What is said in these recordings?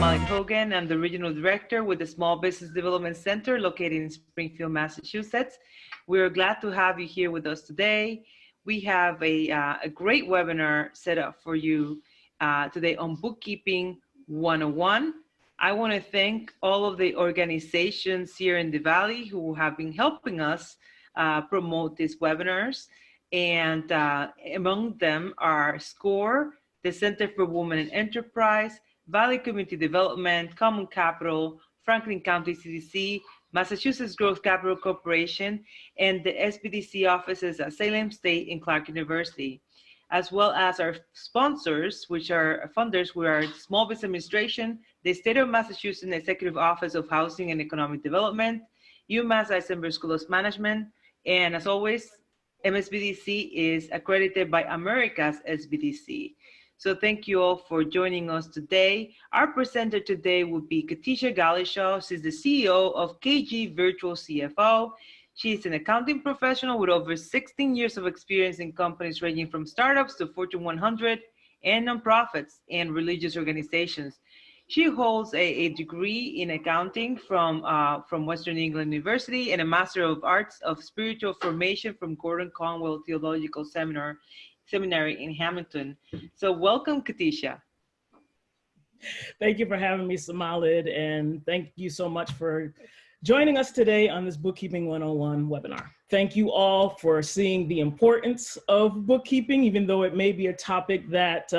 Molly Hogan. I'm the Regional Director with the Small Business Development Center located in Springfield, Massachusetts. We're glad to have you here with us today. We have a great webinar set up for you today on Bookkeeping 101. I want to thank all of the organizations here in the Valley who have been helping us promote these webinars. And among them are SCORE, the Center for Women in Enterprise, Valley Community Development, Common Capital, Franklin County CDC, Massachusetts Growth Capital Corporation, and the SBDC offices at Salem State and Clark University, as well as our sponsors, which are funders, who are Small Business Administration, the State of Massachusetts Executive Office of Housing and Economic Development, UMass Eisenberg School of Management, and as always, MSBDC is accredited by America's SBDC. So thank you all for joining us today. Our presenter today will be Katisha Galishaw. She's the CEO of KG Virtual CFO. She's an accounting professional with over 16 years of experience in companies ranging from startups to Fortune 100 and nonprofits and religious organizations. She holds a degree in accounting from Western England University and a Master of Arts of Spiritual Formation from Gordon Conwell Theological Seminary in Hamilton. So welcome, Katisha. Thank you for having me, Samalid, and thank you so much for joining us today on this Bookkeeping 101 webinar. Thank you all for seeing the importance of bookkeeping, even though it may be a topic that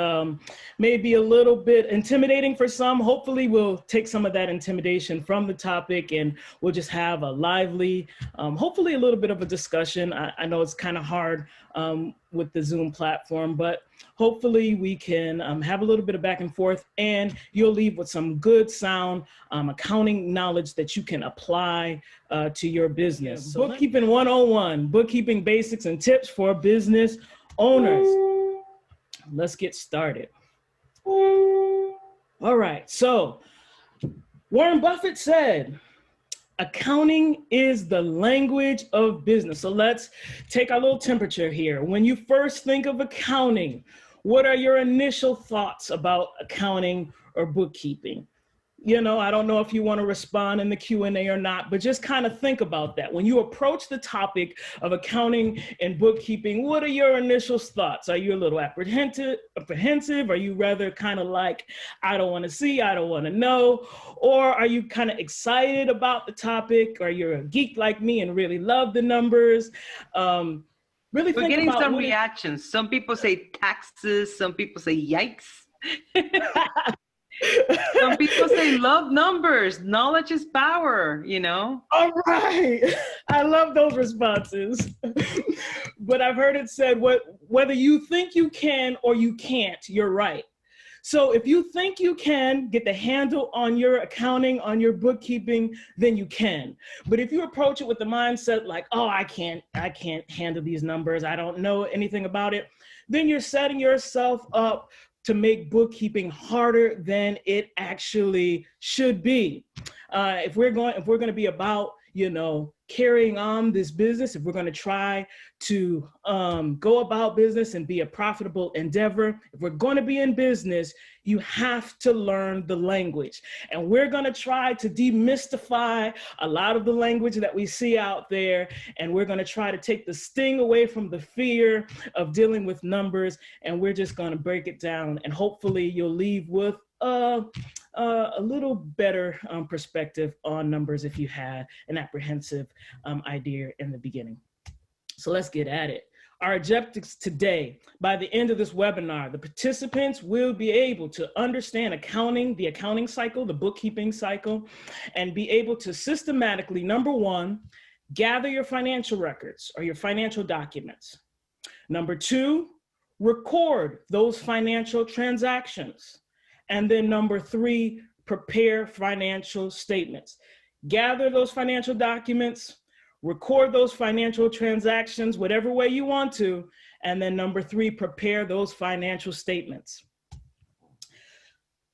may be a little bit intimidating for some. Hopefully we'll take some of that intimidation from the topic and we'll just have a lively, hopefully a little bit of a discussion. I know it's kind of hard with the Zoom platform, but hopefully we can have a little bit of back and forth and you'll leave with some good sound accounting knowledge that you can apply to your business. So Bookkeeping 101, bookkeeping basics and tips for business owners. Let's get started. All right, so Warren Buffett said, accounting is the language of business. So let's take our little temperature here. When you first think of accounting, what are your initial thoughts about accounting or bookkeeping? You know, I don't know if you want to respond in the Q&A or not, but just kind of think about that. When you approach the topic of accounting and bookkeeping, what are your initial thoughts? Are you a little apprehensive? Are you rather kind of like, I don't want to see, I don't want to know? Or are you kind of excited about the topic? Or you're a geek like me and really love the numbers? Really We're think getting about some reactions. Some people say taxes, some people say yikes. Some people say love numbers, knowledge is power, you know? All right. I love those responses. But I've heard it said, whether you think you can or you can't, you're right. So if you think you can get the handle on your accounting, on your bookkeeping, then you can. But if you approach it with the mindset like, oh, I can't handle these numbers, I don't know anything about it, then you're setting yourself up to make bookkeeping harder than it actually should be. If we're going to be about, you know, carrying on this business, if we're going to try to go about business and be a profitable endeavor, if we're going to be in business, you have to learn the language. And we're going to try to demystify a lot of the language that we see out there. And we're going to try to take the sting away from the fear of dealing with numbers. And we're just going to break it down. And hopefully you'll leave with a little better perspective on numbers if you had an apprehensive idea in the beginning. So let's get at it. Our objectives today, by the end of this webinar, the participants will be able to understand accounting, the accounting cycle, the bookkeeping cycle, and be able to systematically, number one, gather your financial records or your financial documents. Number two, record those financial transactions. And then number three, prepare financial statements. Gather those financial documents, record those financial transactions, whatever way you want to. And then number three, prepare those financial statements.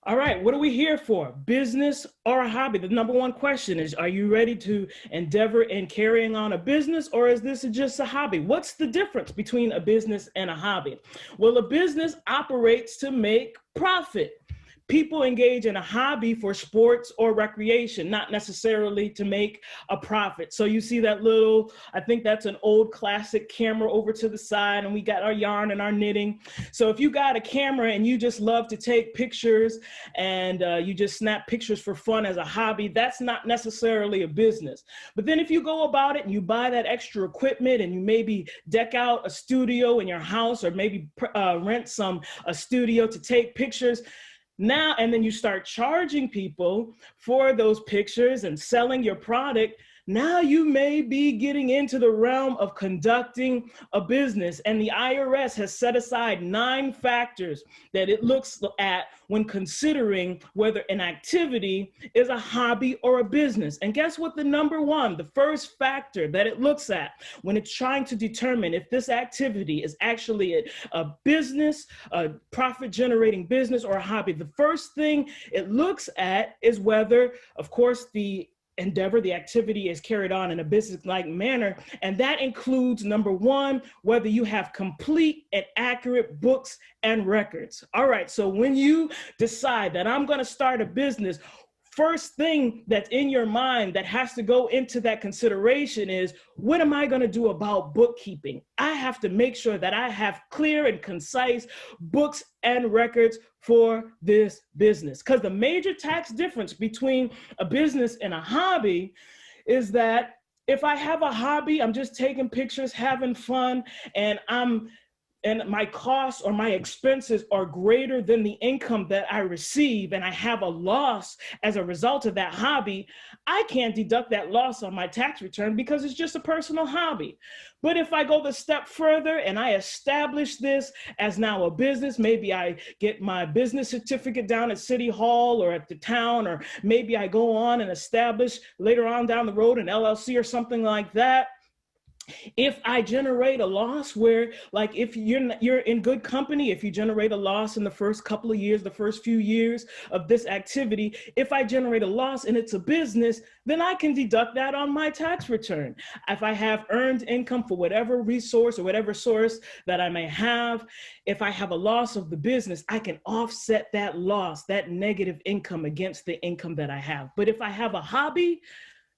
All right, what are we here for? Business or a hobby? The number one question is, are you ready to endeavor in carrying on a business, or is this just a hobby? What's the difference between a business and a hobby? Well, a business operates to make profit. People engage in a hobby for sports or recreation, not necessarily to make a profit. So you see that little, I think that's an old classic camera over to the side, and we got our yarn and our knitting. So if you got a camera and you just love to take pictures and you just snap pictures for fun as a hobby, that's not necessarily a business. But then if you go about it and you buy that extra equipment and you maybe deck out a studio in your house, or maybe rent a studio to take pictures, now, and then you start charging people for those pictures and selling your product, now you may be getting into the realm of conducting a business. And the IRS has set aside 9 factors that it looks at when considering whether an activity is a hobby or a business. And guess what? The number one, the first factor that it looks at when it's trying to determine if this activity is actually a business, a profit generating business, or a hobby, the first thing it looks at is whether, of course, the endeavor, the activity is carried on in a business-like manner. And that includes, number one, whether you have complete and accurate books and records. All right, so when you decide that I'm going to start a business, first thing that's in your mind that has to go into that consideration is, what am I going to do about bookkeeping? I have to make sure that I have clear and concise books and records for this business. Because the major tax difference between a business and a hobby is that if I have a hobby, I'm just taking pictures, having fun, and my costs or my expenses are greater than the income that I receive, and I have a loss as a result of that hobby, I can't deduct that loss on my tax return because it's just a personal hobby. But if I go the step further and I establish this as now a business, maybe I get my business certificate down at City Hall or at the town, or maybe I go on and establish later on down the road an LLC or something like that. If I generate a loss where, like, if you're in good company, if you generate a loss in the first couple of years, the first few years of this activity, if I generate a loss and it's a business, then I can deduct that on my tax return. If I have earned income for whatever resource or whatever source that I may have, if I have a loss of the business, I can offset that loss, that negative income, against the income that I have. But if I have a hobby,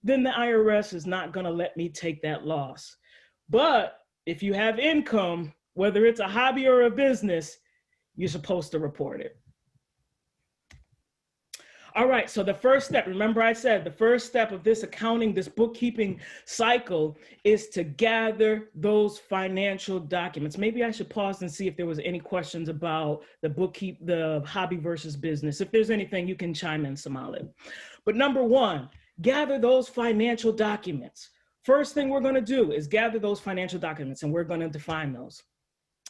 then the IRS is not going to let me take that loss. But if you have income, whether it's a hobby or a business, you're supposed to report it. All right, so the first step, remember I said the first step of this accounting, this bookkeeping cycle, is to gather those financial documents. Maybe I should pause and see if there was any questions about the hobby versus business. If there's anything, you can chime in, Somalia. But number one, gather those financial documents. First thing we're going to do is gather those financial documents, and we're going to define those.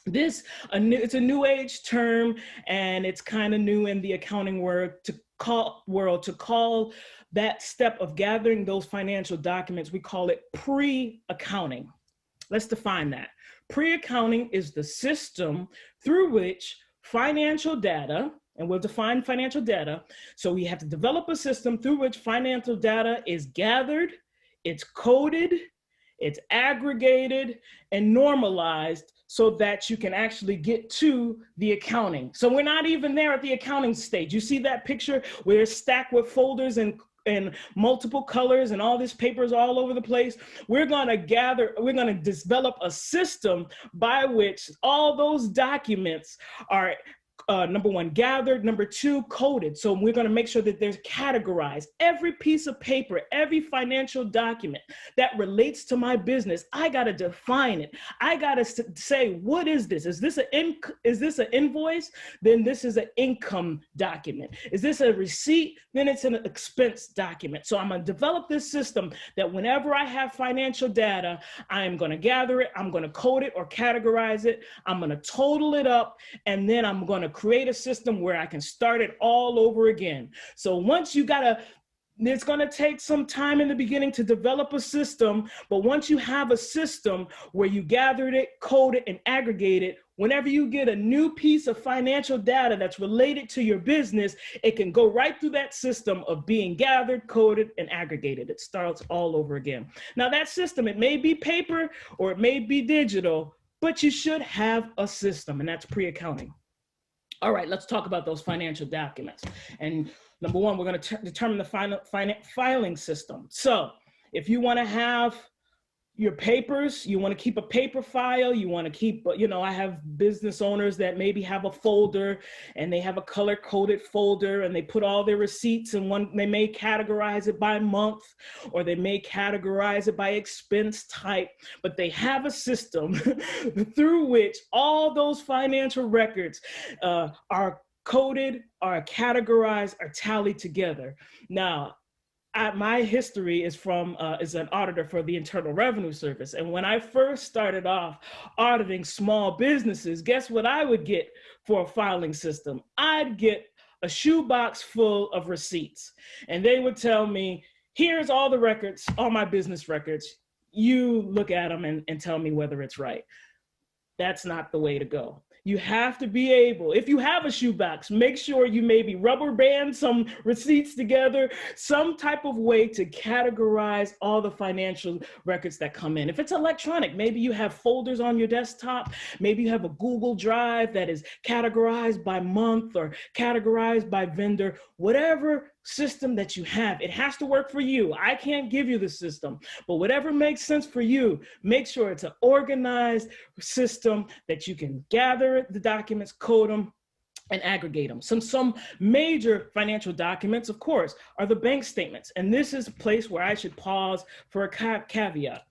It's a new age term, and it's kind of new in the accounting world to call that step of gathering those financial documents, we call it pre-accounting. Let's define that. Pre-accounting is the system through which financial data, and we'll define financial data. So we have to develop a system through which financial data is gathered, it's coded, it's aggregated, and normalized so that you can actually get to the accounting. So we're not even there at the accounting stage. You see that picture where it's stacked with folders and multiple colors and all this papers all over the place? We're gonna develop a system by which all those documents are number one, gathered, number two, coded. So we're going to make sure that they're categorized. Every piece of paper, every financial document that relates to my business, I got to define it. I got to say, what is this? Is this an invoice? Then this is an income document. Is this a receipt? Then it's an expense document. So I'm going to develop this system that whenever I have financial data, I am going to gather it, I'm going to code it or categorize it, I'm going to total it up, and then I'm going to create a system where I can start it all over again. So once it's going to take some time in the beginning to develop a system, but once you have a system where you gathered it, coded, and aggregated, whenever you get a new piece of financial data that's related to your business, it can go right through that system of being gathered, coded, and aggregated. It starts all over again. Now that system, it may be paper or it may be digital, but you should have a system, and that's pre-accounting. All right, let's talk about those financial documents. And number one, we're going to determine the filing system. So if you want to have your papers, you want to keep a paper file, you want to keep, I have business owners that maybe have a folder and they have a color coded folder and they put all their receipts in one. They may categorize it by month or they may categorize it by expense type, but they have a system through which all those financial records are coded, are categorized, are tallied together. Now, my history is is an auditor for the Internal Revenue Service. And when I first started off auditing small businesses, guess what I would get for a filing system? I'd get a shoebox full of receipts. And they would tell me, here's all the records, all my business records. You look at them and tell me whether it's right. That's not the way to go. You have to be able, if you have a shoebox, make sure you maybe rubber band some receipts together, some type of way to categorize all the financial records that come in. If it's electronic, maybe you have folders on your desktop, maybe you have a Google Drive that is categorized by month or categorized by vendor, whatever system that you have, it has to work for you. I can't give you the system, but whatever makes sense for you, make sure it's an organized system that you can gather the documents, code them, and aggregate them. Some major financial documents, of course, are the bank statements. And this is a place where I should pause for a caveat.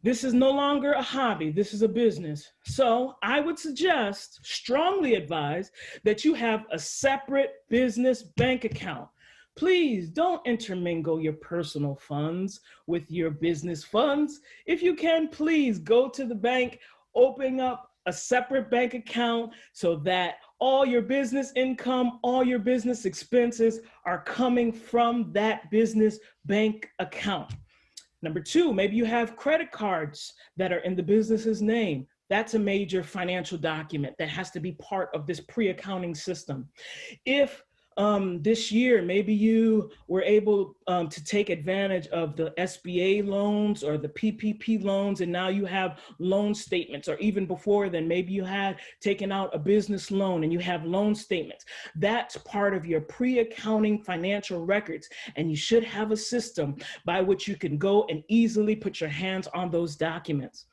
This is no longer a hobby, this is a business. So I would suggest, strongly advise, that you have a separate business bank account. Please don't intermingle your personal funds with your business funds. If you can, please go to the bank, open up a separate bank account so that all your business income, all your business expenses are coming from that business bank account. Number two, maybe you have credit cards that are in the business's name. That's a major financial document that has to be part of this pre-accounting system. If this year, maybe you were able to take advantage of the SBA loans or the PPP loans, and now you have loan statements, or even before then, maybe you had taken out a business loan and you have loan statements. That's part of your pre-accounting financial records, and you should have a system by which you can go and easily put your hands on those documents.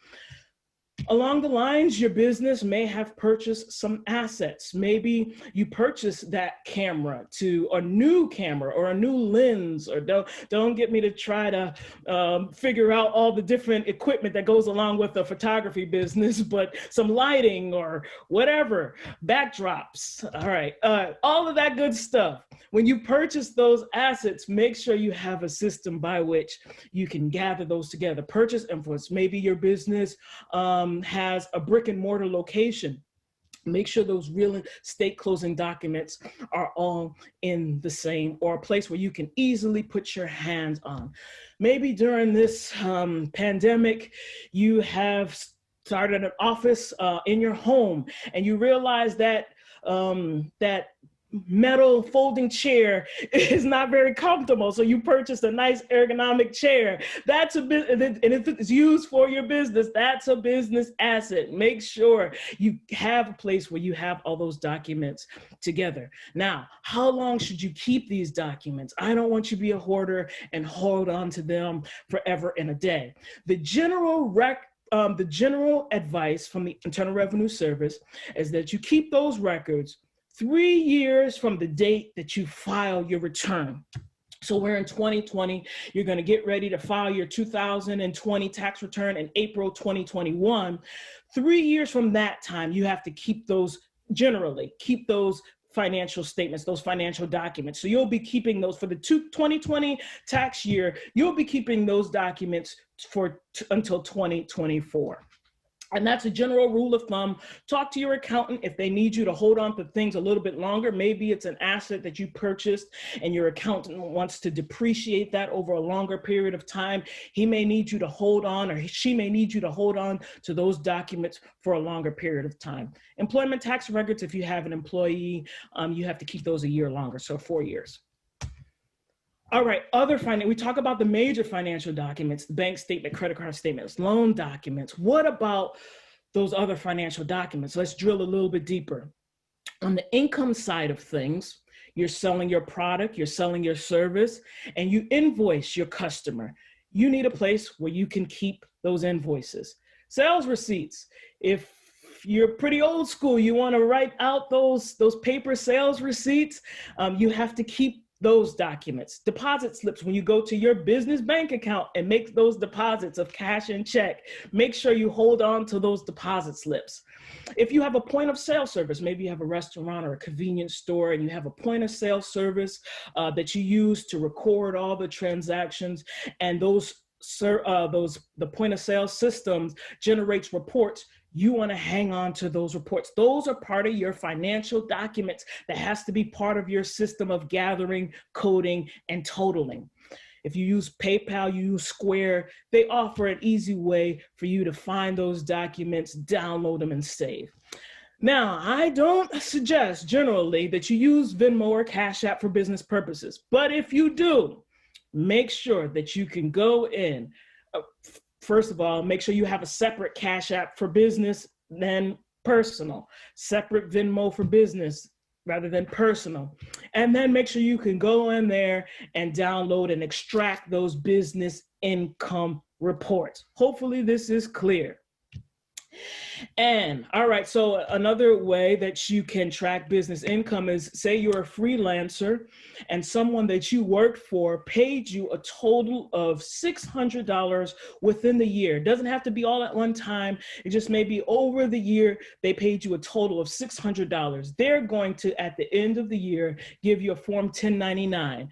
Along the lines, your business may have purchased some assets. Maybe you purchased that camera to a new camera or a new lens, or don't get me to try to figure out all the different equipment that goes along with the photography business, but some lighting or whatever, backdrops, all right, all of that good stuff. When you purchase those assets, make sure you have a system by which you can gather those together. Purchase invoice, maybe your business has a brick and mortar location. Make sure those real estate closing documents are all in the same, or a place where you can easily put your hands on. Maybe during this pandemic, you have started an office in your home and you realize that that metal folding chair is not very comfortable, so you purchased a nice ergonomic chair. That's a business, and if it's used for your business, that's a business asset. Make sure you have a place where you have all those documents together. Now, how long should you keep these documents? I don't want you to be a hoarder and hold on to them forever and a day. The general advice from the Internal Revenue Service is that you keep those records 3 years from the date that you file your return. So we're in 2020, you're going to get ready to file your 2020 tax return in April 2021. 3 years from that time, you have to keep those, generally, keep those financial statements, those financial documents. So you'll be keeping those for the 2020 tax year, you'll be keeping those documents until 2024. And that's a general rule of thumb. Talk to your accountant if they need you to hold on to things a little bit longer. Maybe it's an asset that you purchased and your accountant wants to depreciate that over a longer period of time. He may need you to hold on, or she may need you to hold on to those documents for a longer period of time. Employment tax records, if you have an employee, you have to keep those a year longer, so 4 years. All right, we talk about the major financial documents, the bank statement, credit card statements, loan documents. What about those other financial documents? Let's drill a little bit deeper. On the income side of things, you're selling your product, you're selling your service, and you invoice your customer. You need a place where you can keep those invoices. Sales receipts. If you're pretty old school, you want to write out those paper sales receipts, you have to keep those documents. Deposit slips, when you go to your business bank account and make those deposits of cash and check, make sure you hold on to those deposit slips. If you have a point of sale service, maybe you have a restaurant or a convenience store and you have a point of sale service that you use to record all the transactions, and the point of sale systems generates reports, you want to hang on to those reports. Those are part of your financial documents that has to be part of your system of gathering, coding, and totaling. If you use PayPal, you use Square, they offer an easy way for you to find those documents, download them, and save. Now, I don't suggest generally that you use Venmo or Cash App for business purposes, but if you do, make sure that you can go in. First of all, make sure you have a separate Cash App for business than personal, separate Venmo for business rather than personal. And then make sure you can go in there and download and extract those business income reports. Hopefully this is clear. And all right, so another way that you can track business income is, say you're a freelancer and someone that you worked for paid you a total of $600 within the year. It doesn't have to be all at one time. It just may be over the year, they paid you a total of $600. They're going to, at the end of the year, give you a Form 1099.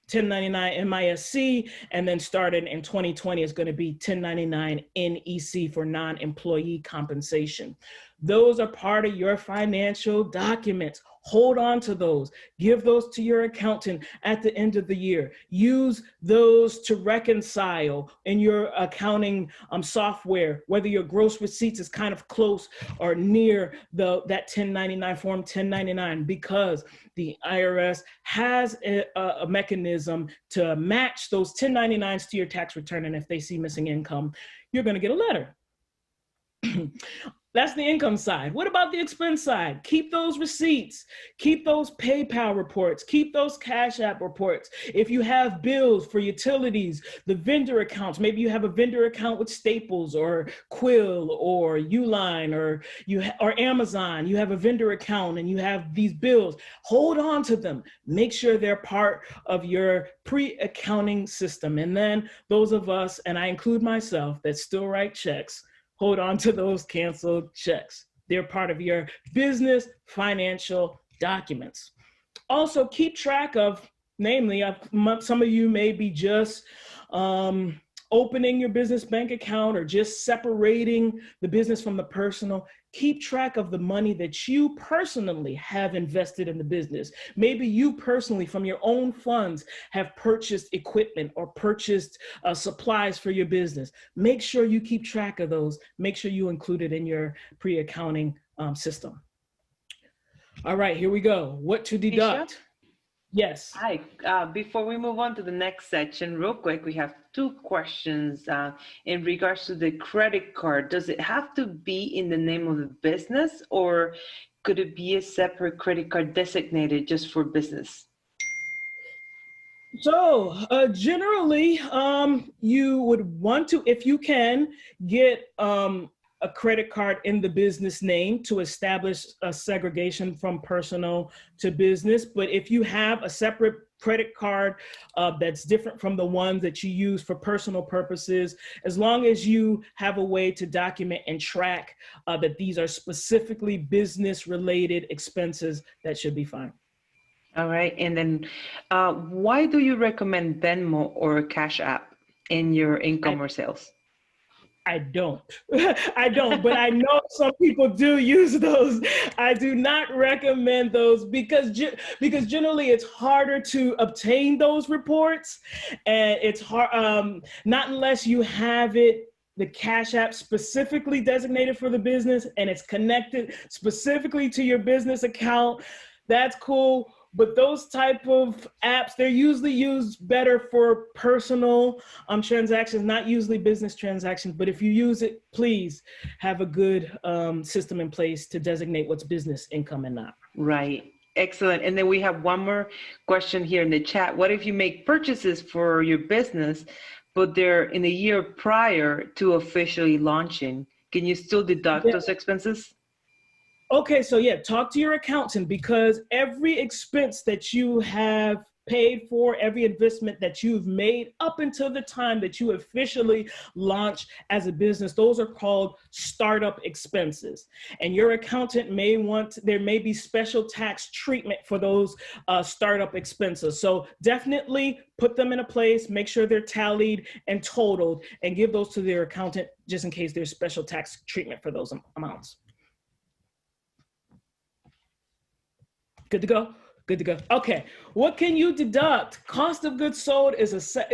1099 MISC, and then starting in 2020 is going to be 1099 NEC for non-employee compensation. Those are part of your financial documents. Hold on to those. Give those to your accountant at the end of the year. Use those to reconcile in your accounting software, whether your gross receipts is kind of close or near that 1099 Form 1099, because the IRS has a mechanism to match those 1099s to your tax return. And if they see missing income, you're going to get a letter. That's the income side. What about the expense side? Keep those receipts, keep those PayPal reports, keep those Cash App reports. If you have bills for utilities, the vendor accounts, maybe you have a vendor account with Staples or Quill or Uline or Amazon, you have a vendor account and you have these bills, hold on to them. Make sure they're part of your pre-accounting system. And then those of us, and I include myself, that still write checks, hold on to those canceled checks. They're part of your business financial documents. Also, keep track of, namely, some of you may be just opening your business bank account or just separating the business from the personal. Keep track of the money that you personally have invested in the business. Maybe you personally, from your own funds, have purchased equipment or purchased supplies for your business. Make sure you keep track of those. Make sure you include it in your pre-accounting system. All right, here we go. What to deduct? Aisha? Yes. Hi, before we move on to the next section, real quick, we have two questions in regards to the credit card. Does it have to be in the name of the business, or could it be a separate credit card designated just for business? So generally, you would want to, if you can, get a credit card in the business name to establish a segregation from personal to business. But if you have a separate credit card that's different from the ones that you use for personal purposes, as long as you have a way to document and track that these are specifically business related expenses, that should be fine. All right. And then why do you recommend Venmo or Cash App in your income or sales? I don't. I don't, but I know some people do use those. I do not recommend those because generally it's harder to obtain those reports, and it's hard, not unless you have it, the Cash App specifically designated for the business and it's connected specifically to your business account. That's cool. But those type of apps, they're usually used better for personal transactions, not usually business transactions. But if you use it, please have a good system in place to designate what's business income and not. Right. Excellent. And then we have one more question here in the chat. What if you make purchases for your business, but they're in the year prior to officially launching? Can you still deduct those expenses? Okay, so yeah, talk to your accountant, because every expense that you have paid for, every investment that you've made up until the time that you officially launch as a business, those are called startup expenses. And your accountant there may be special tax treatment for those startup expenses. So definitely put them in a place, make sure they're tallied and totaled, and give those to their accountant just in case there's special tax treatment for those amounts. Good to go? Good to go. Okay, what can you deduct? Cost of goods sold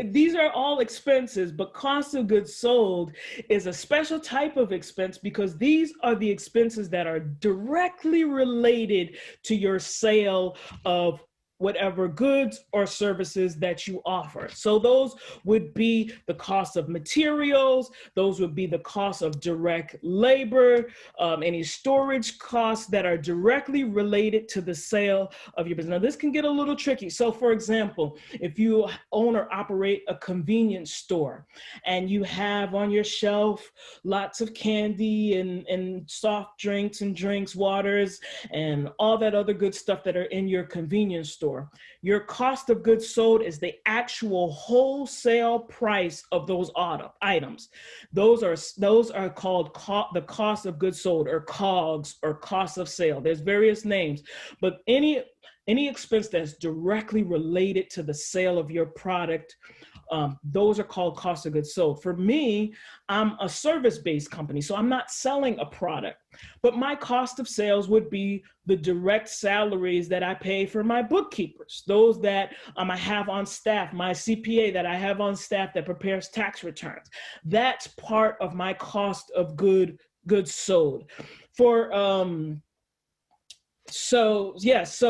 these are all expenses, but cost of goods sold is a special type of expense because these are the expenses that are directly related to your sale of whatever goods or services that you offer. So those would be the cost of materials, those would be the cost of direct labor, any storage costs that are directly related to the sale of your business. Now this can get a little tricky. So for example, if you own or operate a convenience store and you have on your shelf lots of candy and soft drinks and drinks, waters, and all that other good stuff that are in your convenience store, your cost of goods sold is the actual wholesale price of those items. Those are called the cost of goods sold, or COGS, or cost of sale. There's various names, but any expense that's directly related to the sale of your product, those are called cost of goods sold. For me, I'm a service-based company, so I'm not selling a product, but my cost of sales would be the direct salaries that I pay for my bookkeepers, those that I have on staff, my CPA that I have on staff that prepares tax returns. That's part of my cost of goods sold. So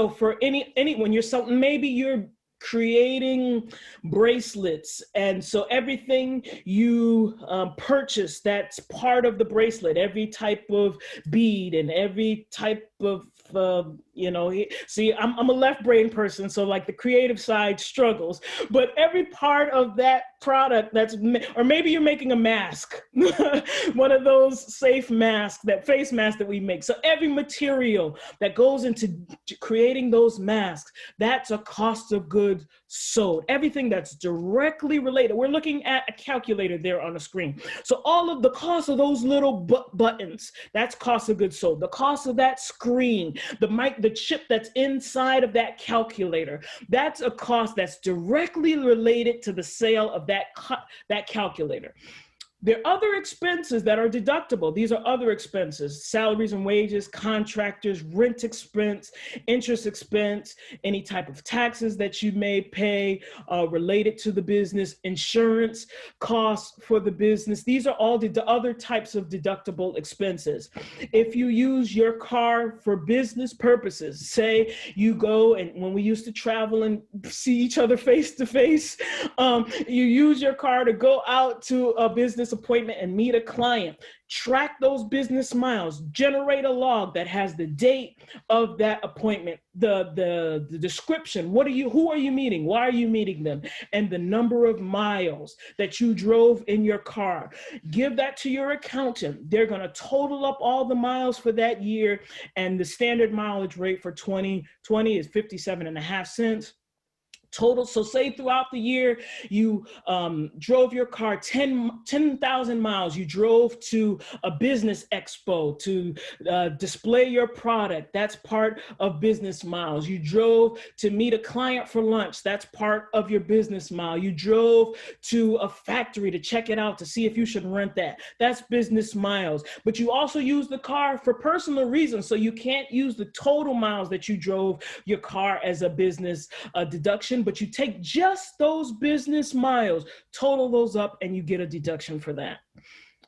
for any when you're selling, maybe you're creating bracelets, and so everything you purchase that's part of the bracelet, every type of bead and every type of see, I'm a left brain person, so like the creative side struggles, but every part of that product or maybe you're making a mask, one of those safe masks, that face mask that we make. So every material that goes into creating those masks, that's a cost of goods sold. Everything that's directly related. We're looking at a calculator there on the screen. So all of the cost of those little buttons, that's cost of goods sold. The cost of that screen, the chip that's inside of that calculator, that's a cost that's directly related to the sale of that calculator. There are other expenses that are deductible. These are other expenses: salaries and wages, contractors, rent expense, interest expense, any type of taxes that you may pay related to the business, insurance costs for the business. These are all the other types of deductible expenses. If you use your car for business purposes, say you go, and when we used to travel and see each other face to face, you use your car to go out to a business appointment and meet a client, track those business miles, generate a log that has the date of that appointment, the description, who are you meeting, why are you meeting them, and the number of miles that you drove in your car. Give that to your accountant. They're going to total up all the miles for that year, and the standard mileage rate for 2020 is 57.5 cents. Total. So say throughout the year, you drove your car 10,000 miles. You drove to a business expo to display your product. That's part of business miles. You drove to meet a client for lunch. That's part of your business mile. You drove to a factory to check it out to see if you should rent that. That's business miles. But you also use the car for personal reasons. So you can't use the total miles that you drove your car as a business deduction, but you take just those business miles, total those up, and you get a deduction for that.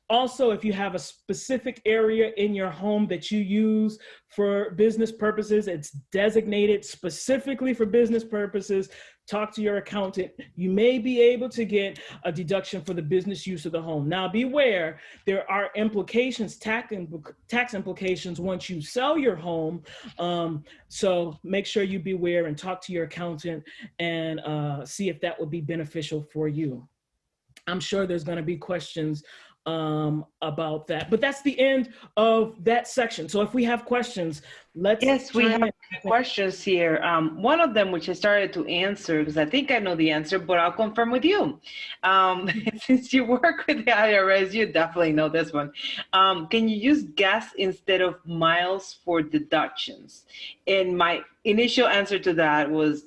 Also, if you have a specific area in your home that you use for business purposes, it's designated specifically for business purposes, talk to your accountant. You may be able to get a deduction for the business use of the home. Now, beware, there are implications, tax implications once you sell your home. So make sure you beware and talk to your accountant and see if that would be beneficial for you. I'm sure there's going to be questions about that, but that's the end of that section. So if we have questions, Yes, we have questions here. One of them, which I started to answer because I think I know the answer, but I'll confirm with you. Since you work with the IRS, you definitely know this one. Can you use gas instead of miles for deductions? And my initial answer to that was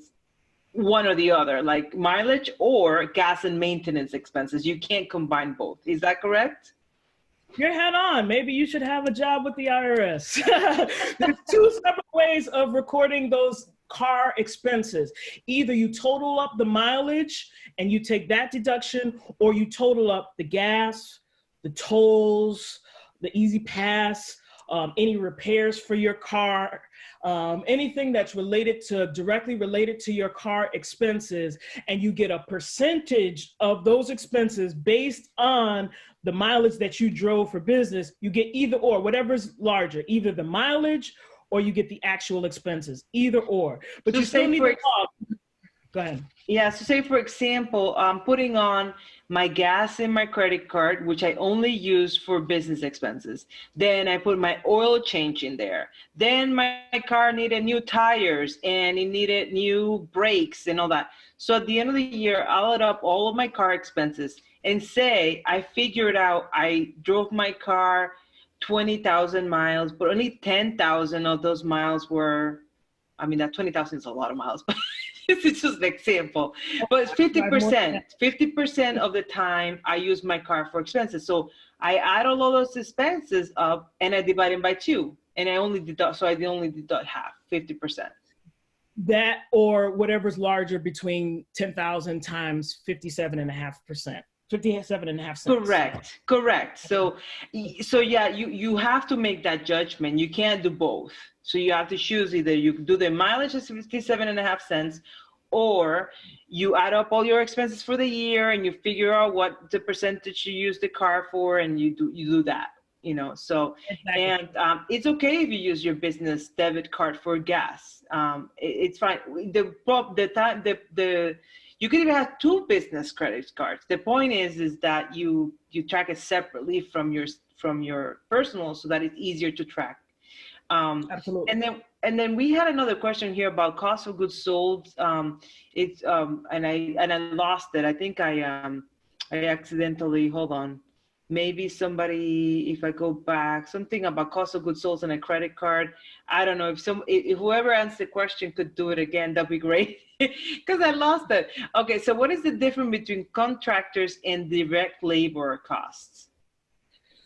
one or the other, like mileage or gas and maintenance expenses. You can't combine both. Is that correct? You're head on. Maybe you should have a job with the IRS. There's two separate ways of recording those car expenses. Either you total up the mileage and you take that deduction, or you total up the gas, the tolls, the Easy Pass, any repairs for your car, anything that's directly related to your car expenses, and you get a percentage of those expenses based on the mileage that you drove for business. You get either or, whatever's larger, either the mileage or you get the actual expenses, either or. But so you still need to talk. Go ahead. Yeah, so say for example, I'm putting on my gas in my credit card, which I only use for business expenses. Then I put my oil change in there. Then my car needed new tires and it needed new brakes and all that. So at the end of the year, I'll add up all of my car expenses and say, I figured out I drove my car 20,000 miles, but only 10,000 of those miles were, I mean, that 20,000 is a lot of miles, but it's just an example. But 50% of the time I use my car for expenses. So I add all of those expenses up and I divide them by 2. And I only deduct half, 50%. That or whatever's larger between 10,000 times 57.5%. 57.5 cents. Correct. So yeah, you have to make that judgment. You can't do both. So you have to choose, either you do the mileage as 57.5 cents, or you add up all your expenses for the year and you figure out what the percentage you use the car for, and you do that. You know, so exactly. And it's okay if you use your business debit card for gas. It's fine. You could even have 2 business credit cards. The point is that you track it separately from your personal, so that it's easier to track. Absolutely. And then we had another question here about cost of goods sold. And I lost it. I think I accidentally, hold on. Maybe somebody, if I go back, something about cost of goods sold and a credit card. I don't know if whoever answered the question could do it again, that'd be great, because I lost it. Okay, so what is the difference between contractors and direct labor costs?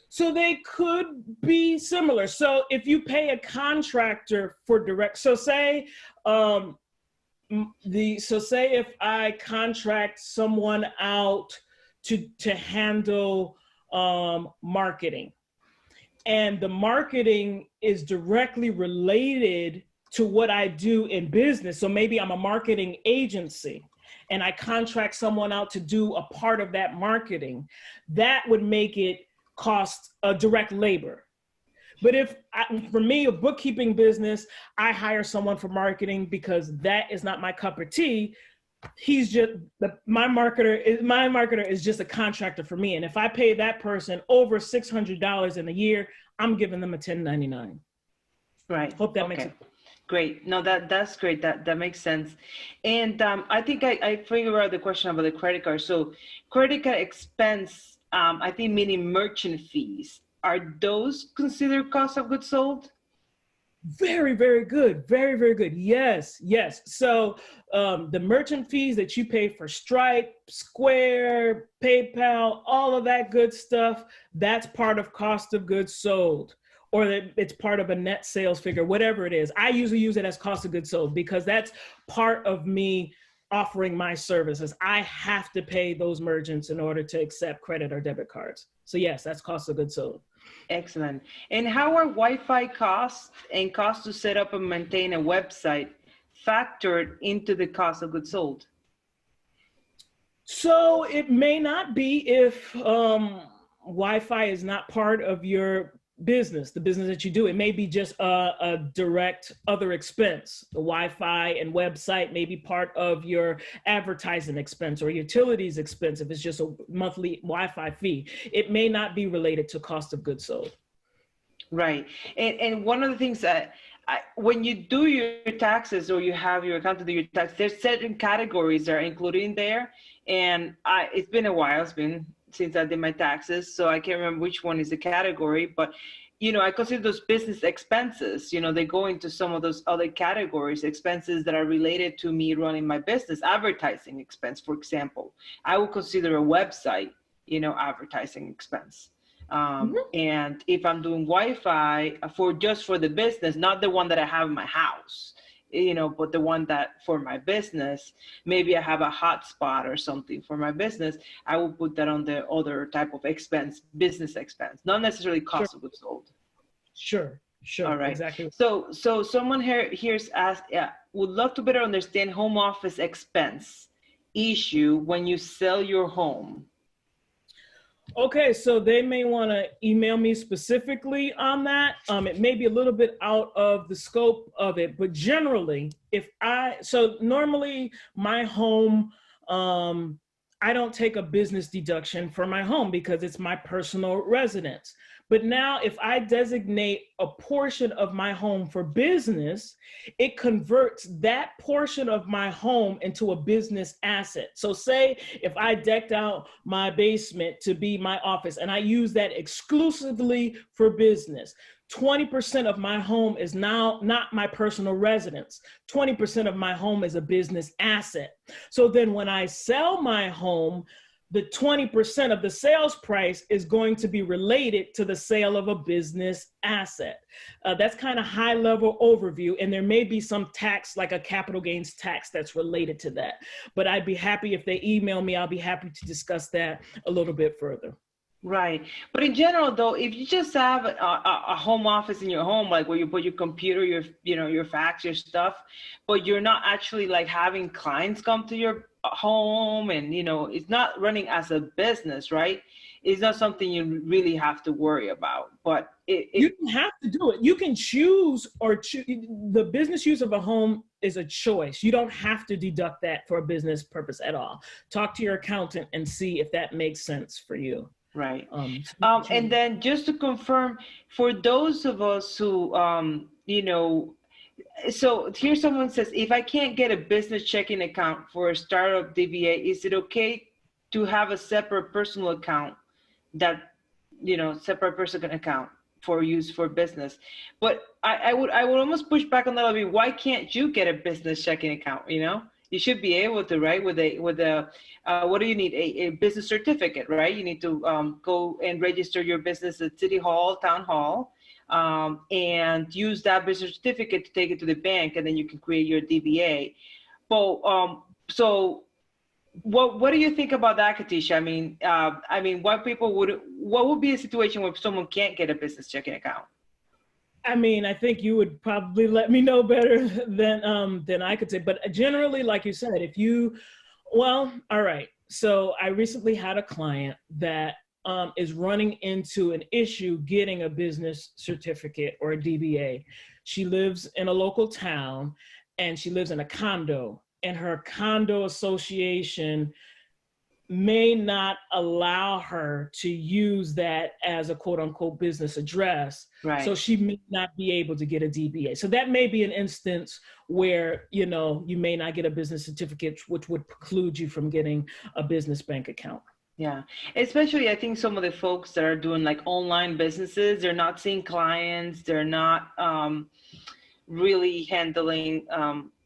So they could be similar. So if you pay a contractor for direct, so say if I contract someone out to handle marketing, and the marketing is directly related to what I do in business. So maybe I'm a marketing agency and I contract someone out to do a part of that marketing, that would make it cost direct labor. But for me, a bookkeeping business, I hire someone for marketing because that is not my cup of tea. He's just my marketer is just a contractor for me. And if I pay that person over $600 in a year, I'm giving them a 1099. Right. Hope that makes sense. Great. No, that's great. That makes sense. And I think I figured out the question about the credit card. So credit card expense, I think meaning merchant fees. Are those considered cost of goods sold? Very, very good. Very, very good. Yes. So the merchant fees that you pay for Stripe, Square, PayPal, all of that good stuff, that's part of cost of goods sold, or that it's part of a net sales figure, whatever it is. I usually use it as cost of goods sold because that's part of me offering my services. I have to pay those merchants in order to accept credit or debit cards. So yes, that's cost of goods sold. Excellent. And how are Wi-Fi costs and costs to set up and maintain a website factored into the cost of goods sold? So it may not be if Wi-Fi is not part of your business, the business that you do. It may be just a direct other expense. The Wi-Fi and website may be part of your advertising expense or utilities expense if it's just a monthly Wi-Fi fee. It may not be related to cost of goods sold. Right. And one of the things that when you do your taxes or you have your accountant do your tax, there's certain categories that are included in there. And it's been a while. It's been since I did my taxes, so I can't remember which one is the category. But I consider those business expenses. They go into some of those other categories, expenses that are related to me running my business. Advertising expense, for example, I would consider a website, advertising expense. And if I'm doing Wi-Fi for the business, not the one that I have in my house, but the one that for my business, maybe I have a hotspot or something for my business, I will put that on the other type of expense, business expense, not necessarily cost of goods sold. Sure. All right. Exactly. So someone here's asked, would love to better understand home office expense issue when you sell your home. Okay, so they may want to email me specifically on that. It may be a little bit out of the scope of it, but generally, normally my home, I don't take a business deduction for my home because it's my personal residence. But now if I designate a portion of my home for business, it converts that portion of my home into a business asset. So say if I decked out my basement to be my office and I use that exclusively for business, 20% of my home is now not my personal residence. 20% of my home is a business asset. So then when I sell my home, the 20% of the sales price is going to be related to the sale of a business asset. That's kind of high level overview. And there may be some tax, like a capital gains tax that's related to that. But I'd be happy if they email me, I'll be happy to discuss that a little bit further. Right. But in general, though, if you just have a home office in your home, like where you put your computer, your fax, your stuff, but you're not actually like having clients come to your home and, it's not running as a business, right? It's not something you really have to worry about, but you don't have to do it. You can choose the business use of a home is a choice. You don't have to deduct that for a business purpose at all. Talk to your accountant and see if that makes sense for you. Right. And then just to confirm, for those of us who, so here someone says, if I can't get a business checking account for a startup DBA, is it okay to have a separate personal account separate personal account for use for business? But I would almost push back on that a bit. Why can't you get a business checking account? You should be able to, right? With a what do you need? A business certificate, right? You need to go and register your business at City Hall, Town Hall, and use that business certificate to take it to the bank, and then you can create your DBA. But so what do you think about that, Katisha? I mean, what would be a situation where someone can't get a business checking account? I think you would probably let me know better than I could say. But generally, like you said, all right. So I recently had a client that is running into an issue getting a business certificate or a DBA. She lives in a local town and she lives in a condo, and her condo association may not allow her to use that as a quote unquote business address. Right. So she may not be able to get a DBA. So that may be an instance where, you may not get a business certificate, which would preclude you from getting a business bank account. Yeah, especially I think some of the folks that are doing like online businesses, they're not seeing clients, they're not really handling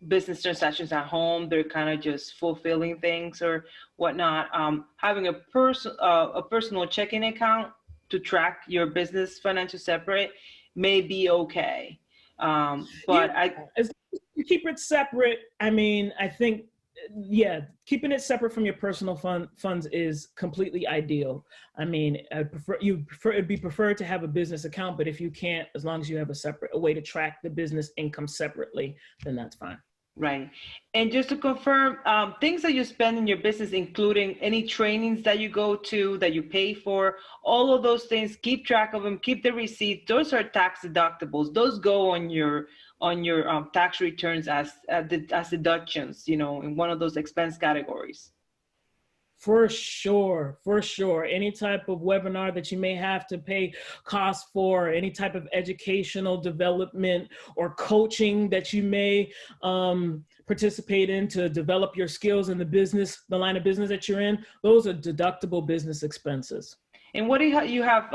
business transactions at home. They're kind of just fulfilling things or whatnot. Having a personal checking account to track your business financial separate may be okay. But as you keep it separate, I think yeah, keeping it separate from your personal funds is completely ideal. I mean, it'd be preferred to have a business account, but if you can't, as long as you have a way to track the business income separately, then that's fine. Right. And just to confirm, things that you spend in your business, including any trainings that you go to, that you pay for, all of those things, keep track of them, keep the receipts. Those are tax deductibles. Those go on your tax returns as deductions, you know, in one of those expense categories. For sure, for sure. Any type of webinar that you may have to pay costs for, any type of educational development or coaching that you may participate in to develop your skills in the line of business that you're in, those are deductible business expenses. And what do you have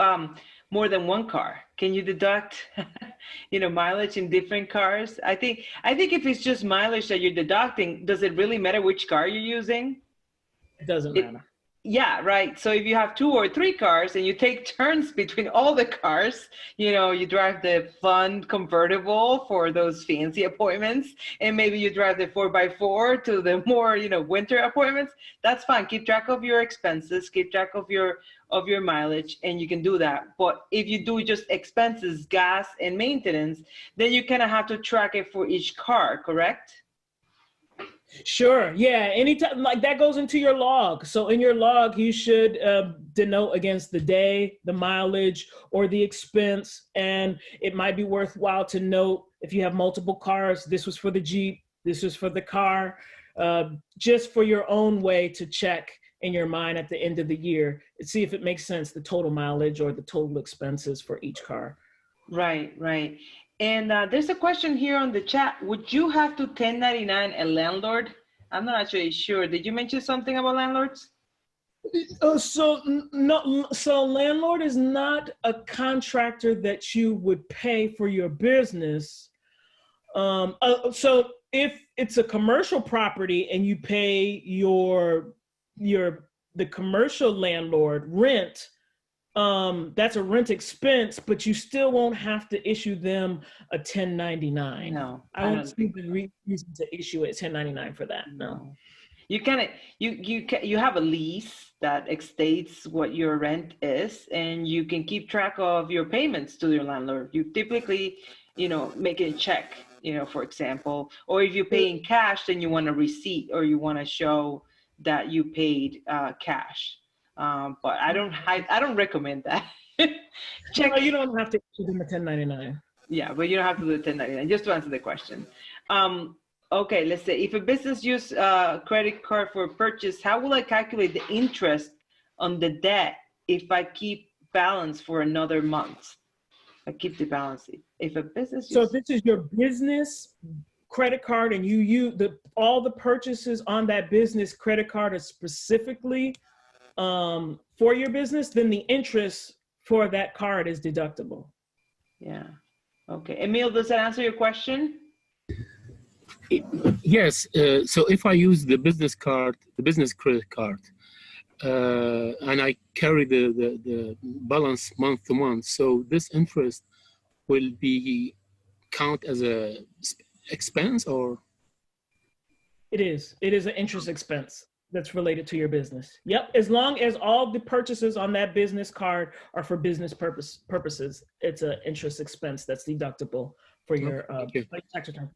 more than one car? Can you deduct, you know, mileage in different cars? I think if it's just mileage that you're deducting, does it really matter which car you're using? It doesn't matter. Yeah, right. So if you have 2 or 3 cars and you take turns between all the cars, you know, you drive the fun convertible for those fancy appointments, and maybe you drive the 4x4 to the more, you know, winter appointments, that's fine. Keep track of your expenses, keep track of your mileage, and you can do that. But if you do just expenses, gas and maintenance, then you kind of have to track it for each car, correct? Sure. Yeah. Anytime like that goes into your log. So in your log, you should denote against the day, the mileage, or the expense. And it might be worthwhile to note if you have multiple cars, this was for the Jeep, this was for the car, just for your own way to check in your mind at the end of the year and see if it makes sense, the total mileage or the total expenses for each car. Right, right. And there's a question here on the chat. Would you have to 1099 a landlord? I'm not actually sure. Did you mention something about landlords? So landlord is not a contractor that you would pay for your business. So if it's a commercial property and you pay the commercial landlord rent, that's a rent expense, but you still won't have to issue them a 1099. No, I don't see the reason to issue a 1099 for that. No. You have a lease that states what your rent is, and you can keep track of your payments to your landlord. You typically, you know, make a check, you know, for example, or if you pay in cash, then you want a receipt or you want to show that you paid cash. But I don't recommend that. Check. No, you don't have to issue them a 1099. Yeah, but you don't have to do the 1099. Just to answer the question. Okay, let's say if a business uses a credit card for a purchase, how will I calculate the interest on the debt if I keep balance for another month? I keep the balance. If a business so if this is your business credit card and all the purchases on that business credit card are specifically for your business, then the interest for that card is deductible. Yeah. Okay. Emil, does that answer your question? Yes. So if I use the business credit card, and I carry the balance month to month, so this interest will be count as a expense, or? It is an interest expense that's related to your business. Yep, as long as all the purchases on that business card are for business purposes, it's an interest expense that's deductible for your tax return.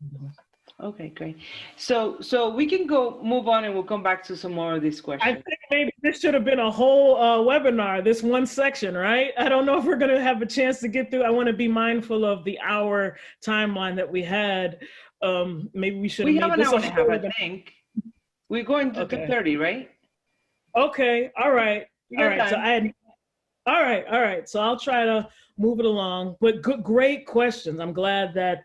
Okay, great. So we can move on and we'll come back to some more of these questions. I think maybe this should have been a whole webinar, this one section, right? I don't know if we're gonna have a chance to get through. I wanna be mindful of the hour timeline that we had. Maybe we should have made this an hour and a half, I think. We're going to 2:30, right? Okay. All right. All right. All right. So I'll try to move it along. But great questions. I'm glad that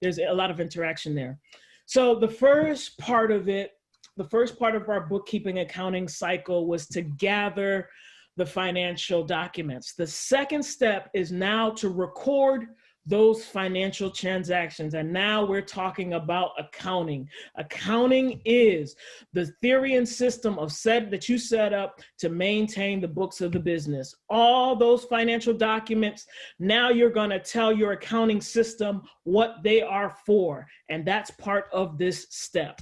there's a lot of interaction there. So the first part of our bookkeeping accounting cycle was to gather the financial documents. The second step is now to record those financial transactions. And now we're talking about accounting. Accounting is the theory and system that you set up to maintain the books of the business. All those financial documents, now you're gonna tell your accounting system what they are for. And that's part of this step.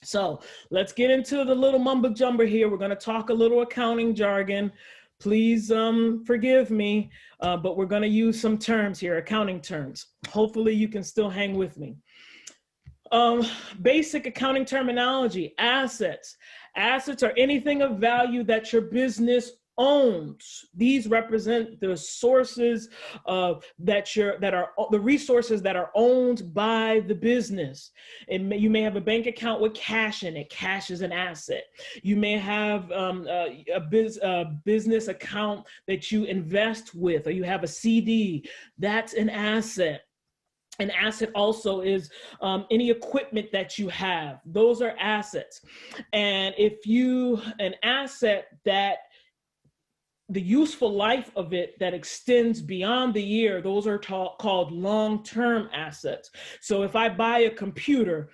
So let's get into the little mumbo jumbo here. We're going to talk a little accounting jargon. Please forgive me, but we're going to use some terms here, accounting terms. Hopefully you can still hang with me. Basic accounting terminology: assets. Assets are anything of value that your business owns. These represent the sources the resources that are owned by the business. You may have a bank account with cash in it. Cash is an asset. You may have a business account that you invest with, or you have a CD. That's an asset. An asset also is any equipment that you have. Those are assets. And an asset that the useful life of it that extends beyond the year, those are called long-term assets. So if I buy a computer,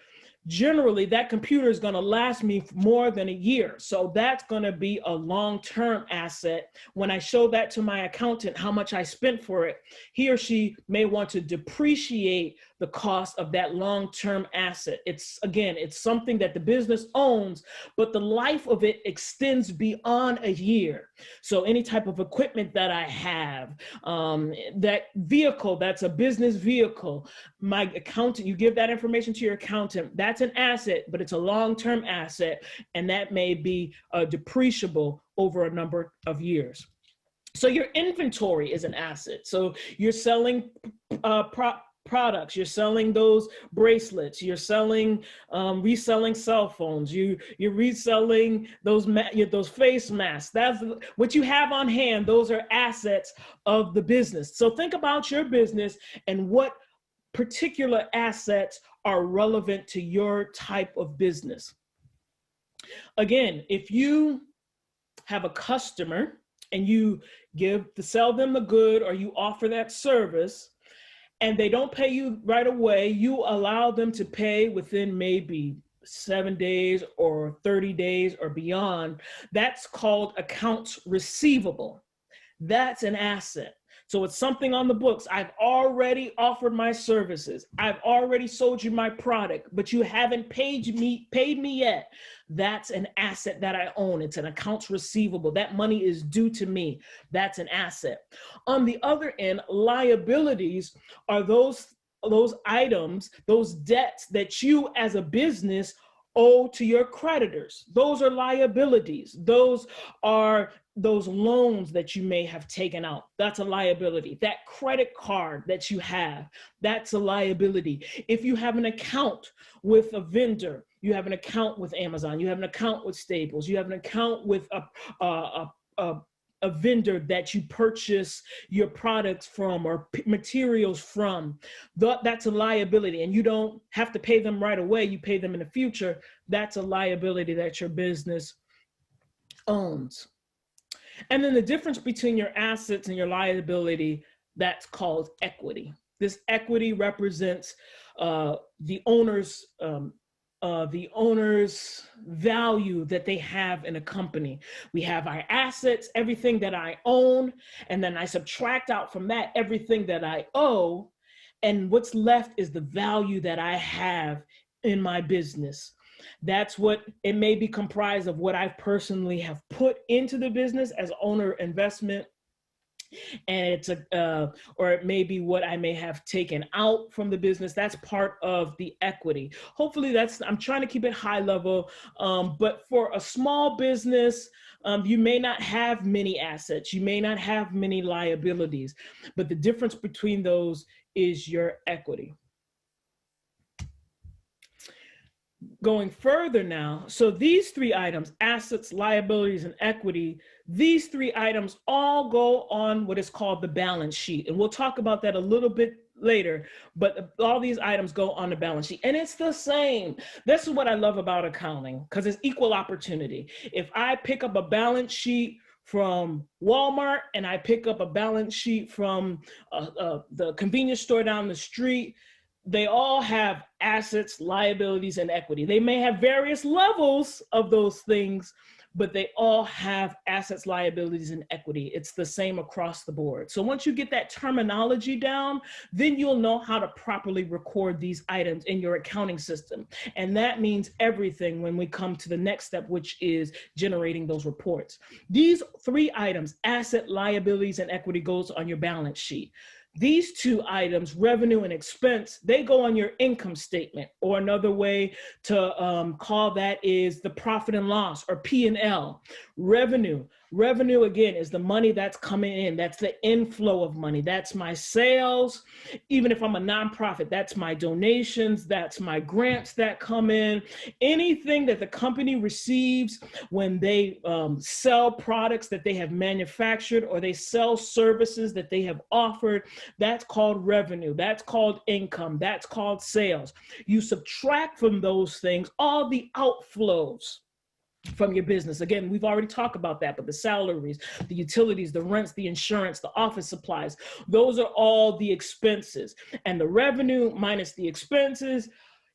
generally that computer is going to last me more than a year. So that's going to be a long-term asset. When I show that to my accountant, how much I spent for it, he or she may want to depreciate the cost of that long-term asset. It's something that the business owns, but the life of it extends beyond a year. So any type of equipment that I have, that vehicle, that's a business vehicle, my accountant, you give that information to your accountant, that's an asset, but it's a long-term asset, and that may be depreciable over a number of years. So your inventory is an asset. So you're selling products, you're selling those bracelets, you're selling, reselling cell phones, you're reselling those face masks. That's what you have on hand. Those are assets of the business. So think about your business and what particular assets are relevant to your type of business. Again, if you have a customer and you sell them the good, or you offer that service, and they don't pay you right away, you allow them to pay within maybe 7 days or 30 days or beyond. That's called accounts receivable. That's an asset. So it's something on the books. I've already offered my services. I've already sold you my product, but you haven't paid me yet. That's an asset that I own. It's an accounts receivable. That money is due to me. That's an asset. On the other end, liabilities are those items, those debts that you as a business owe to your creditors. Those are liabilities. Those are those loans that you may have taken out. That's a liability. That credit card that you have, that's a liability. If you have an account with a vendor, you have an account with Amazon, you have an account with Staples, you have an account with a vendor that you purchase your products from or materials from, that's a liability, and you don't have to pay them right away. You pay them in the future. That's a liability that your business owns. And then the difference between your assets and your liability, that's called equity. This equity represents the owner's value that they have in a company. We have our assets, everything that I own, and then I subtract out from that everything that I owe, and what's left is the value that I have in my business. That's what it may be comprised of, what I personally have put into the business as owner investment, and it's or it may be what I may have taken out from the business. That's part of the equity. Hopefully I'm trying to keep it high level, but for a small business, you may not have many assets, you may not have many liabilities, but the difference between those is your equity. Going further now, so these three items, assets, liabilities, and equity, these three items all go on what is called the balance sheet. And we'll talk about that a little bit later, but all these items go on the balance sheet. And it's the same. This is what I love about accounting, because it's equal opportunity. If I pick up a balance sheet from Walmart and I pick up a balance sheet from the convenience store down the street, they all have assets, liabilities, and equity. They may have various levels of those things, but they all have assets, liabilities, and equity. It's the same across the board. So once you get that terminology down, then you'll know how to properly record these items in your accounting system. And that means everything when we come to the next step, which is generating those reports. These three items, asset, liabilities, and equity, goes on your balance sheet. These two items, revenue and expense, they go on your income statement, or another way to call that is the profit and loss, or P&L. Revenue, again, is the money that's coming in. That's the inflow of money. That's my sales. Even if I'm a nonprofit, that's my donations, that's my grants that come in. Anything that the company receives when they sell products that they have manufactured, or they sell services that they have offered, that's called revenue. That's called income. That's called sales. You subtract from those things all the outflows from your business. Again, we've already talked about that, but the salaries, the utilities, the rents, the insurance, the office supplies, those are all the expenses. And the revenue minus the expenses,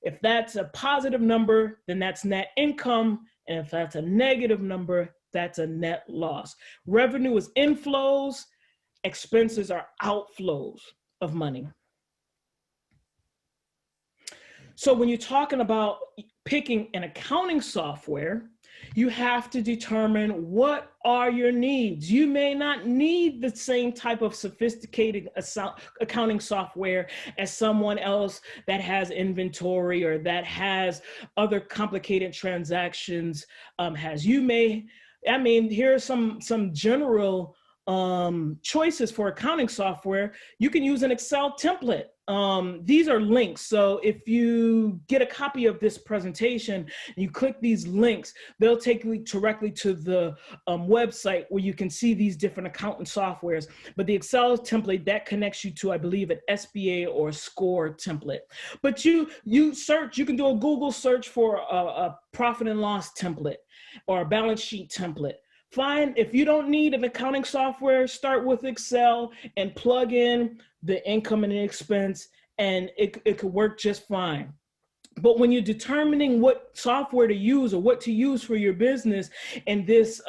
if that's a positive number, then that's net income. And if that's a negative number, that's a net loss. Revenue is inflows, expenses are outflows of money. So when you're talking about picking an accounting software, you have to determine what are your needs. You may not need the same type of sophisticated accounting software as someone else that has inventory or that has other complicated transactions has. You may, I mean, here are some general choices for accounting software. You can use an Excel template. These are links. So if you get a copy of this presentation and you click these links, they'll take you directly to the website where you can see these different accounting softwares. But the Excel template, that connects you to, I believe, an SBA or SCORE template. But you search, you can do a Google search for a profit and loss template or a balance sheet template. Fine, if you don't need an accounting software, start with Excel and plug in the income and the expense, and it could work just fine. But when you're determining what software to use or what to use for your business in this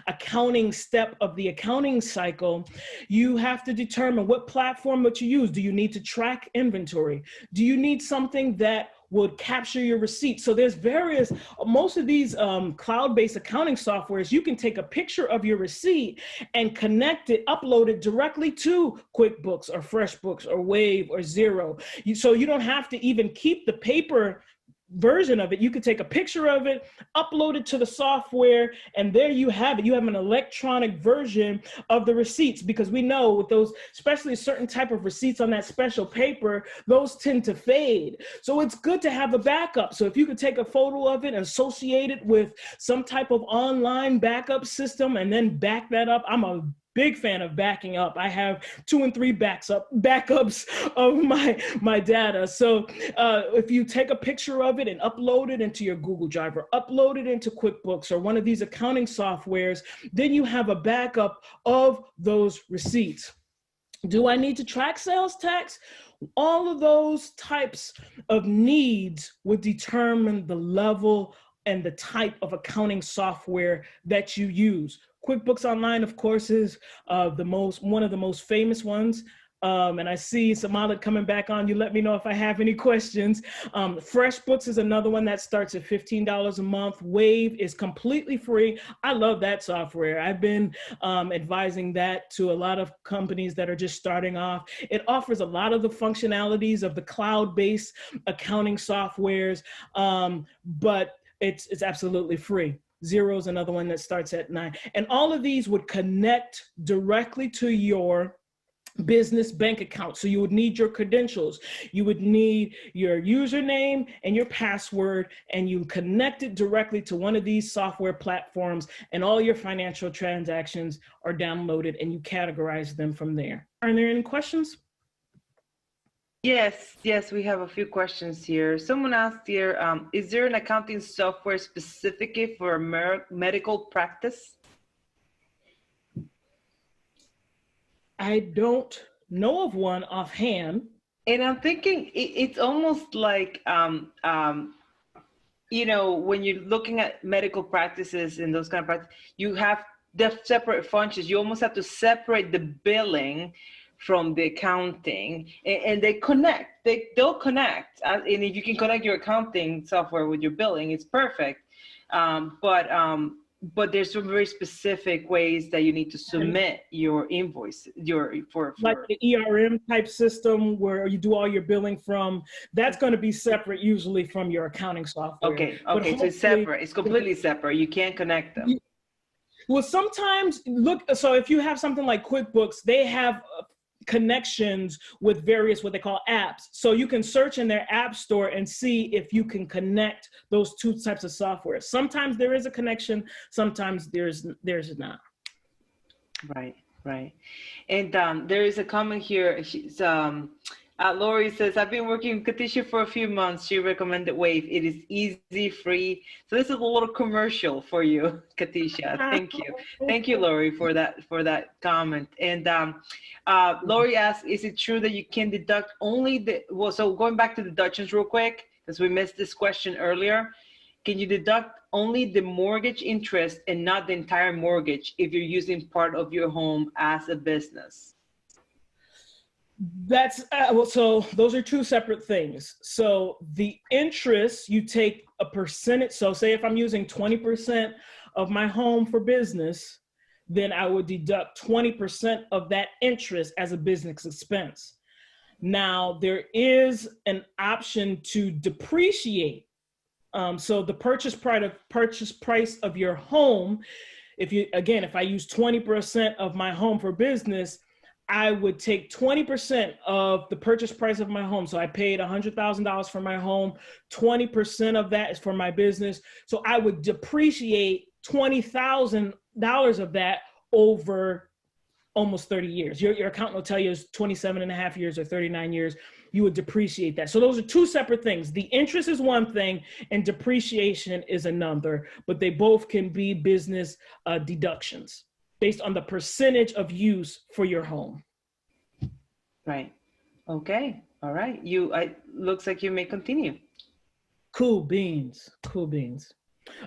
accounting step of the accounting cycle, you have to determine what platform that you use. Do you need to track inventory? Do you need something that would capture your receipts? So there's various, most of these cloud-based accounting softwares, you can take a picture of your receipt and connect it, upload it directly to QuickBooks or FreshBooks or Wave or Xero. So you don't have to even keep the paper version of it. You could take a picture of it, upload it to the software, and there you have it. You have an electronic version of the receipts, because we know with those, especially a certain type of receipts on that special paper, those tend to fade. So it's good to have a backup. So if you could take a photo of it and associate it with some type of online backup system and then back that up. I'm a big fan of backing up. I have 2 and 3 backups of my data. So if you take a picture of it and upload it into your Google Drive or upload it into QuickBooks or one of these accounting softwares, then you have a backup of those receipts. Do I need to track sales tax? All of those types of needs would determine the level and the type of accounting software that you use. QuickBooks Online, of course, is one of the most famous ones. And I see Samala coming back on. You let me know if I have any questions. FreshBooks is another one that starts at $15 a month. Wave is completely free. I love that software. I've been advising that to a lot of companies that are just starting off. It offers a lot of the functionalities of the cloud-based accounting softwares, but it's absolutely free. Xero is another one that starts at $9. And all of these would connect directly to your business bank account. So you would need your credentials. You would need your username and your password, and you connect it directly to one of these software platforms, and all your financial transactions are downloaded and you categorize them from there. Are there any questions? Yes, we have a few questions here. Someone asked here, is there an accounting software specifically for medical practice? I don't know of one offhand. And I'm thinking it's almost like when you're looking at medical practices and those kind of practices, you have the separate functions. You almost have to separate the billing from the accounting, and they connect. They'll connect, and if you can connect your accounting software with your billing, it's perfect. But there's some very specific ways that you need to submit your invoice, like the ERM type system where you do all your billing from. That's going to be separate usually from your accounting software. Okay, so it's separate. It's completely separate. You can't connect them. Well, sometimes so if you have something like QuickBooks, they have connections with various what they call apps. So you can search in their app store and see if you can connect those two types of software. Sometimes there is a connection, sometimes there's not. Right. And there is a comment here. She's Lori says, I've been working with Katisha for a few months. She recommended Wave. It is easy, free. So this is a little commercial for you, Katisha. Thank you. Thank you, Lori, for that comment. And Lori asks, is it true that you can deduct only so going back to deductions real quick, because we missed this question earlier. Can you deduct only the mortgage interest and not the entire mortgage if you're using part of your home as a business? That's so those are two separate things. So the interest, you take a percentage. So say if I'm using 20% of my home for business, then I would deduct 20% of that interest as a business expense. Now there is an option to depreciate. So the purchase price of your home, if I use 20% of my home for business, I would take 20% of the purchase price of my home. So I paid $100,000 for my home. 20% of that is for my business. So I would depreciate $20,000 of that over almost 30 years. Your accountant will tell you it's 27 and a half years or 39 years. You would depreciate that. So those are two separate things. The interest is one thing and depreciation is another, but they both can be business deductions based on the percentage of use for your home. Right. Okay. All right. Looks like you may continue. Cool beans.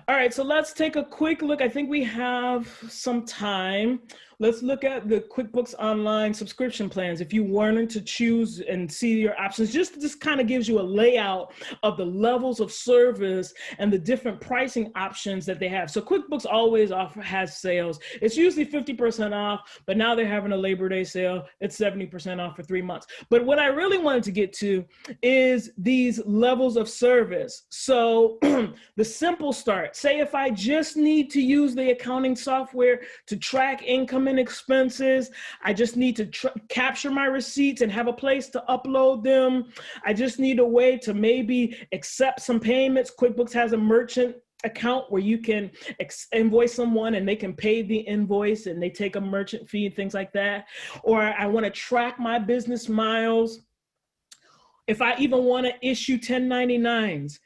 All right, so let's take a quick look. I think we have some time. Let's look at the QuickBooks Online subscription plans. If you wanted to choose and see your options, this kind of gives you a layout of the levels of service and the different pricing options that they have. So QuickBooks always has sales. It's usually 50% off, but now they're having a Labor Day sale. It's 70% off for 3 months. But what I really wanted to get to is these levels of service. So the simple start, say if I just need to use the accounting software to track income and expenses, I just need to capture my receipts and have a place to upload them. I just need a way to maybe accept some payments. QuickBooks has a merchant account where you can invoice someone and they can pay the invoice and they take a merchant fee and things like that. Or I want to track my business miles. If I even want to issue 1099s,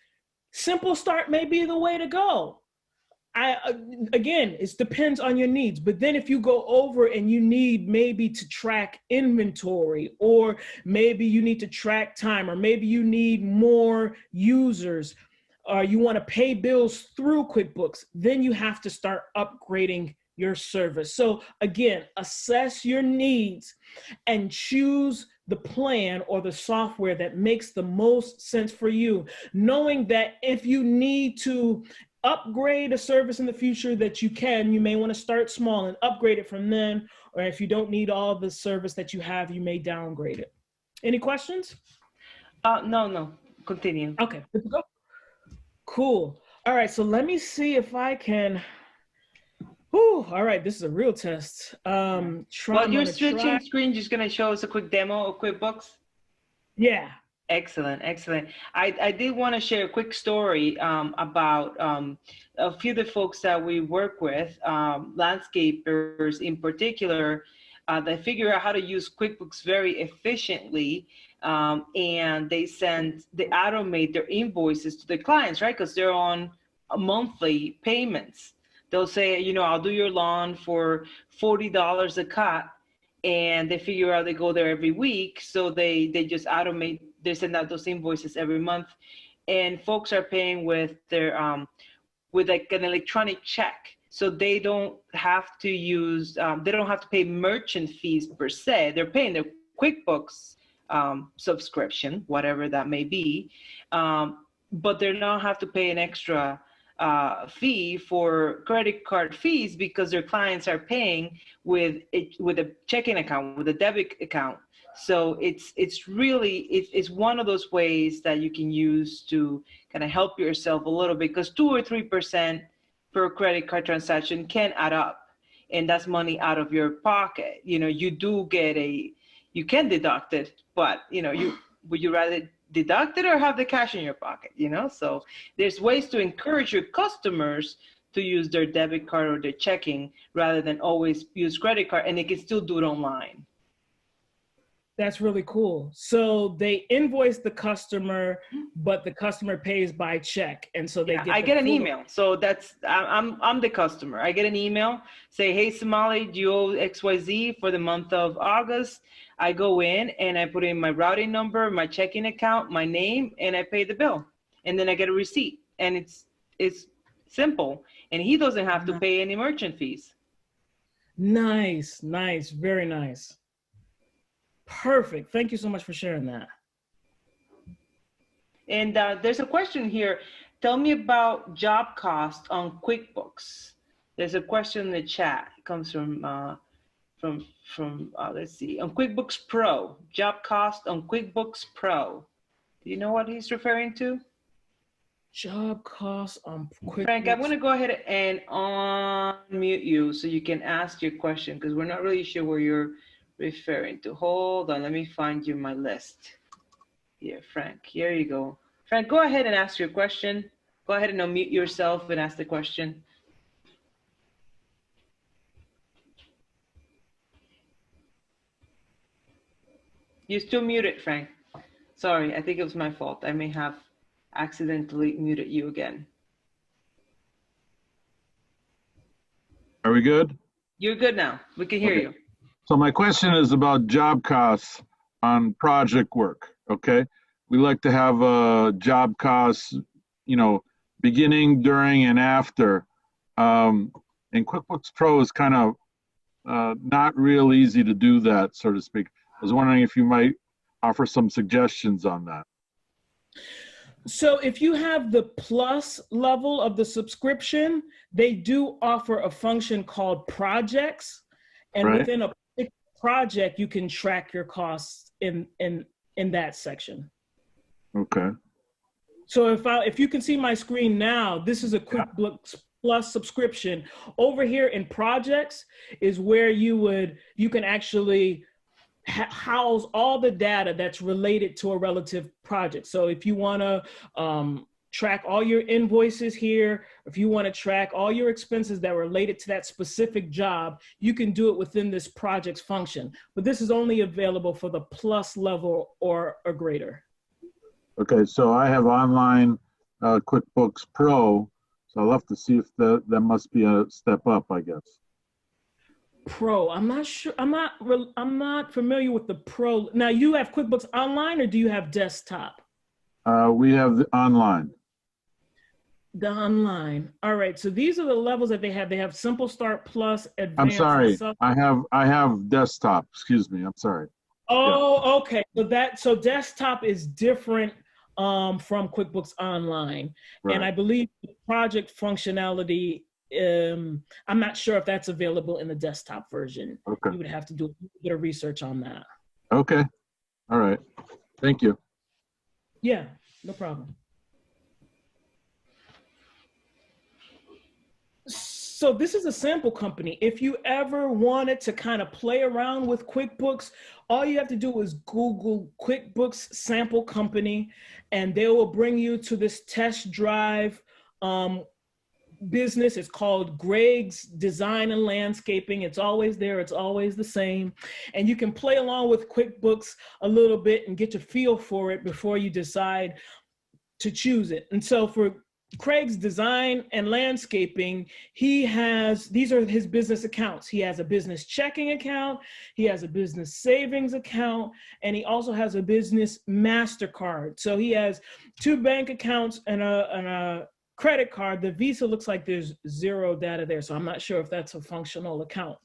Simple Start may be the way to go. Again, it depends on your needs. But then if you go over and you need maybe to track inventory, or maybe you need to track time, or maybe you need more users, or you want to pay bills through QuickBooks, then you have to start upgrading your service. So again, assess your needs and choose the plan or the software that makes the most sense for you, knowing that if you need to upgrade a service in the future that you may want to start small and upgrade it from then, or if you don't need all the service that you have, you may downgrade it. Any questions? No, continue. Okay, let's go. Cool. All right, so let me see if I can. Whew, all right, this is a real test. While you're switching screens, just gonna show us a quick demo of QuickBooks? Yeah. Excellent. I did want to share a quick story about a few of the folks that we work with, landscapers in particular, that figure out how to use QuickBooks very efficiently, and they automate their invoices to the clients, right? Because they're on monthly payments. They'll say, I'll do your lawn for $40 a cut, and they figure out they go there every week, so they just automate. They send out those invoices every month, and folks are paying with their with like an electronic check. So they don't have to use, they don't have to pay merchant fees per se. They're paying their QuickBooks subscription, whatever that may be, but they don't have to pay an extra fee for credit card fees because their clients are paying with a checking account, with a debit account. So it's really, it's one of those ways that you can use to kind of help yourself a little bit, because 2 or 3% per credit card transaction can add up, and that's money out of your pocket. You know, you do get you can deduct it, but you know, would you rather deduct it or have the cash in your pocket? You know, so there's ways to encourage your customers to use their debit card or their checking rather than always use credit card, and they can still do it online. That's really cool. So they invoice the customer, but the customer pays by check, and so they I get an email. So that's I'm the customer. I get an email say, "Hey, Somali, do you owe XYZ for the month of August?" I go in and I put in my routing number, my checking account, my name, and I pay the bill, and then I get a receipt. And it's simple, and he doesn't have to pay any merchant fees. Nice, very nice. Perfect. Thank you so much for sharing that. And there's a question here. Tell me about job cost on QuickBooks. There's a question in the chat. It comes from let's see, on QuickBooks Pro. Job cost on QuickBooks Pro. Do you know what he's referring to? Job cost on QuickBooks. Frank, I'm going to go ahead and unmute you so you can ask your question, because we're not really sure where you're referring to. Hold on, let me find you my list. Here, Frank, here you go. Frank, go ahead and ask your question. Go ahead and unmute yourself and ask the question. You're still muted, Frank. Sorry, I think it was my fault. I may have accidentally muted you again. Are we good? You're good now. We can hear you. So my question is about job costs on project work, okay? We like to have job costs, you know, beginning, during, and after. And QuickBooks Pro is kind of not real easy to do that, so to speak. I was wondering if you might offer some suggestions on that. So if you have the plus level of the subscription, they do offer a function called projects. And within a project, you can track your costs in that section. Okay. So if you can see my screen now, this is a QuickBooks Plus subscription. Over here in projects is where you can actually house all the data that's related to a relative project. So if you want to track all your invoices here, if you want to track all your expenses that are related to that specific job, you can do it within this projects function. But this is only available for the plus level or greater. Okay, so I have online QuickBooks Pro, so I'll have to see if that must be a step up, I guess. Pro, I'm not sure. I'm not familiar with the Pro. Now, you have QuickBooks Online, or do you have desktop? We have the online. The online. All right. So these are the levels that they have. They have Simple Start Plus, Advanced. I'm sorry. I have desktop. Excuse me. I'm sorry. Oh, yeah. Okay. So desktop is different from QuickBooks Online, right. And I believe the project functionality. I'm not sure if that's available in the desktop version. Okay. You would have to do a bit of research on that. Okay. All right. Thank you. Yeah, no problem. So this is a sample company. If you ever wanted to kind of play around with QuickBooks, all you have to do is Google QuickBooks sample company, and they will bring you to this test drive business. It's called Greg's Design and Landscaping. It's always there. It's always the same. And you can play along with QuickBooks a little bit and get your feel for it before you decide to choose it. And so for Craig's Design and Landscaping, these are his business accounts. He has a business checking account, he has a business savings account, and he also has a business MasterCard. So he has 2 bank accounts and a credit card. The Visa looks like there's 0 data there, so I'm not sure if that's a functional account.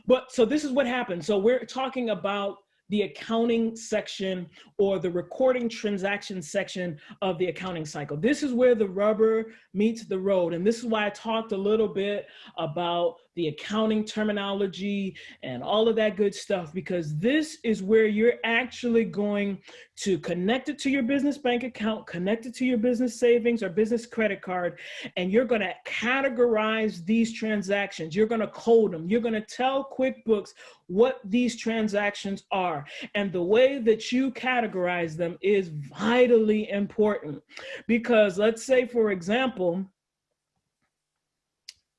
But so this is what happens. So we're talking about the accounting section or the recording transaction section of the accounting cycle. This is where the rubber meets the road. And this is why I talked a little bit about the accounting terminology and all of that good stuff, because this is where you're actually going to connect it to your business bank account, connect it to your business savings or business credit card, and you're going to categorize these transactions. You're going to code them. You're going to tell QuickBooks what these transactions are. And the way that you categorize them is vitally important, because let's say, for example,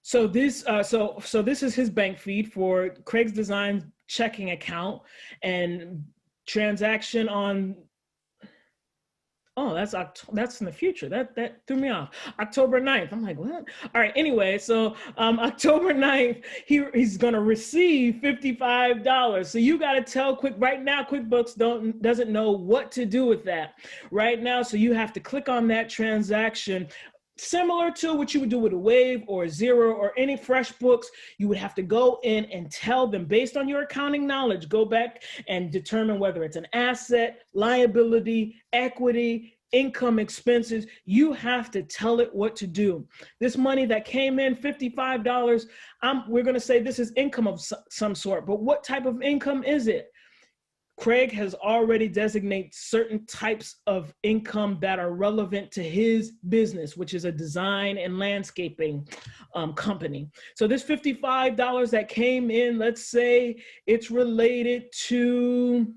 so this is his bank feed for Craig's Design checking account, and transaction on, oh, that's in the future. That threw me off. October 9th. I'm like, what? All right. Anyway, so October 9th, he's gonna receive $55. So you got to tell right now, QuickBooks doesn't know what to do with that right now. So you have to click on that transaction. Similar to what you would do with a Wave or a Xero or any FreshBooks, you would have to go in and tell them, based on your accounting knowledge, go back and determine whether it's an asset, liability, equity, income, expenses. You have to tell it what to do. This money that came in, $55, we're going to say this is income of some sort, but what type of income is it? Craig has already designated certain types of income that are relevant to his business, which is a design and landscaping company. So this $55 that came in, let's say it's related to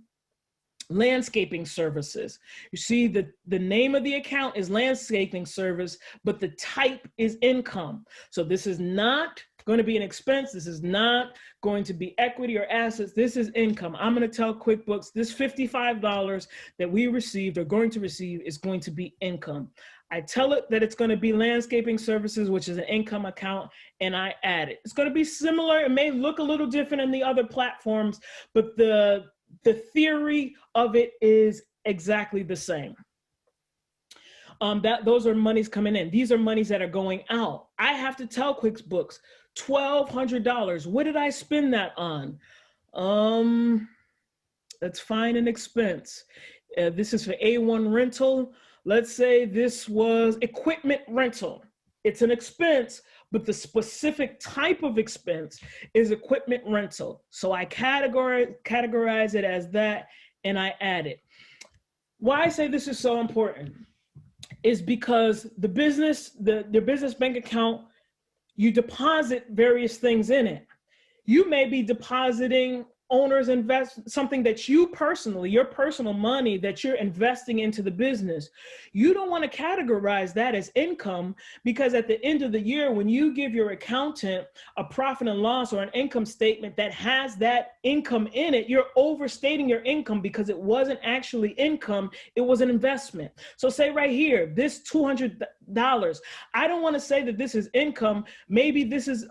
landscaping services. You see the name of the account is landscaping service, but the type is income. So this is not going to be an expense. This is not going to be equity or assets. This is income. I'm going to tell QuickBooks this $55 that we received or going to receive is going to be income. I tell it that it's going to be landscaping services, which is an income account, and I add it. It's going to be similar. It may look a little different in the other platforms, but the theory of it is exactly the same. Those are monies coming in. These are monies that are going out. I have to tell QuickBooks, $1,200. What did I spend that on? Let's find an expense. This is for A1 rental. Let's say this was equipment rental. It's an expense, but the specific type of expense is equipment rental. So I categorize it as that, and I add it. Why I say this is so important is because the business bank account, you deposit various things in it. You may be depositing owners invest something that you personally, your personal money that you're investing into the business. You don't want to categorize that as income, because at the end of the year, when you give your accountant a profit and loss or an income statement that has that income in it, you're overstating your income because it wasn't actually income, it was an investment. So say right here, this $200, I don't want to say that this is income. Maybe this is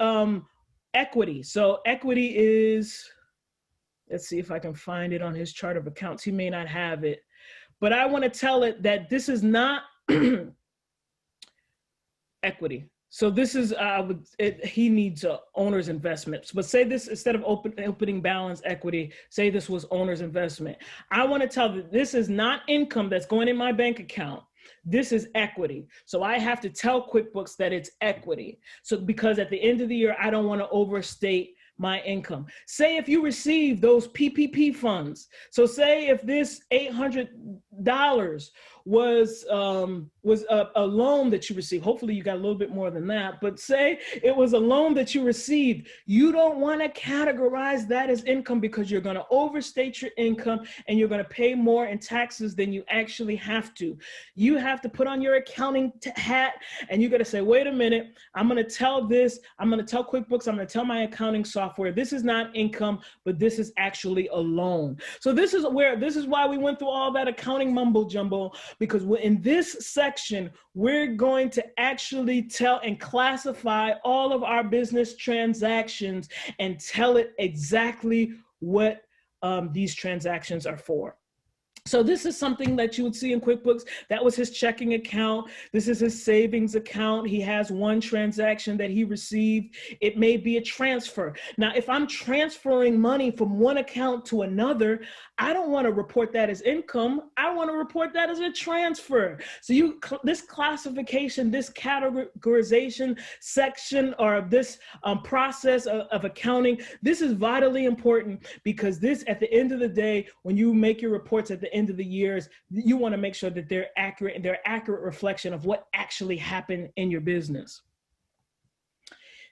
equity. So equity is, let's see if I can find it on his chart of accounts. He may not have it, but I want to tell it that this is not equity. So this is, he needs owner's investments, but say this, instead of opening balance equity, say this was owner's investment. I want to tell that this is not income that's going in my bank account. This is equity. So I have to tell QuickBooks that it's equity. So because at the end of the year, I don't want to overstate my income. Say if you receive those PPP funds. So say if this $800 was a loan that you received. Hopefully you got a little bit more than that, but say it was a loan that you received. You don't want to categorize that as income because you're going to overstate your income and you're going to pay more in taxes than you actually have to. You have to put on your accounting hat and you got to say, wait a minute, I'm going to tell this, I'm going to tell QuickBooks, I'm going to tell my accounting software, this is not income, but this is actually a loan. So this is why we went through all that accounting accounting mumbo jumbo, because in this section, we're going to actually tell and classify all of our business transactions and tell it exactly what these transactions are for. So this is something that you would see in QuickBooks. That was his checking account. This is his savings account. He has one transaction that he received. It may be a transfer. Now, if I'm transferring money from one account to another, I don't want to report that as income. I want to report that as a transfer. So this classification, this categorization section, or this process of accounting, this is vitally important, because this, at the end of the day, when you make your reports at the end of the years, you want to make sure that they're accurate and they're accurate reflection of what actually happened in your business.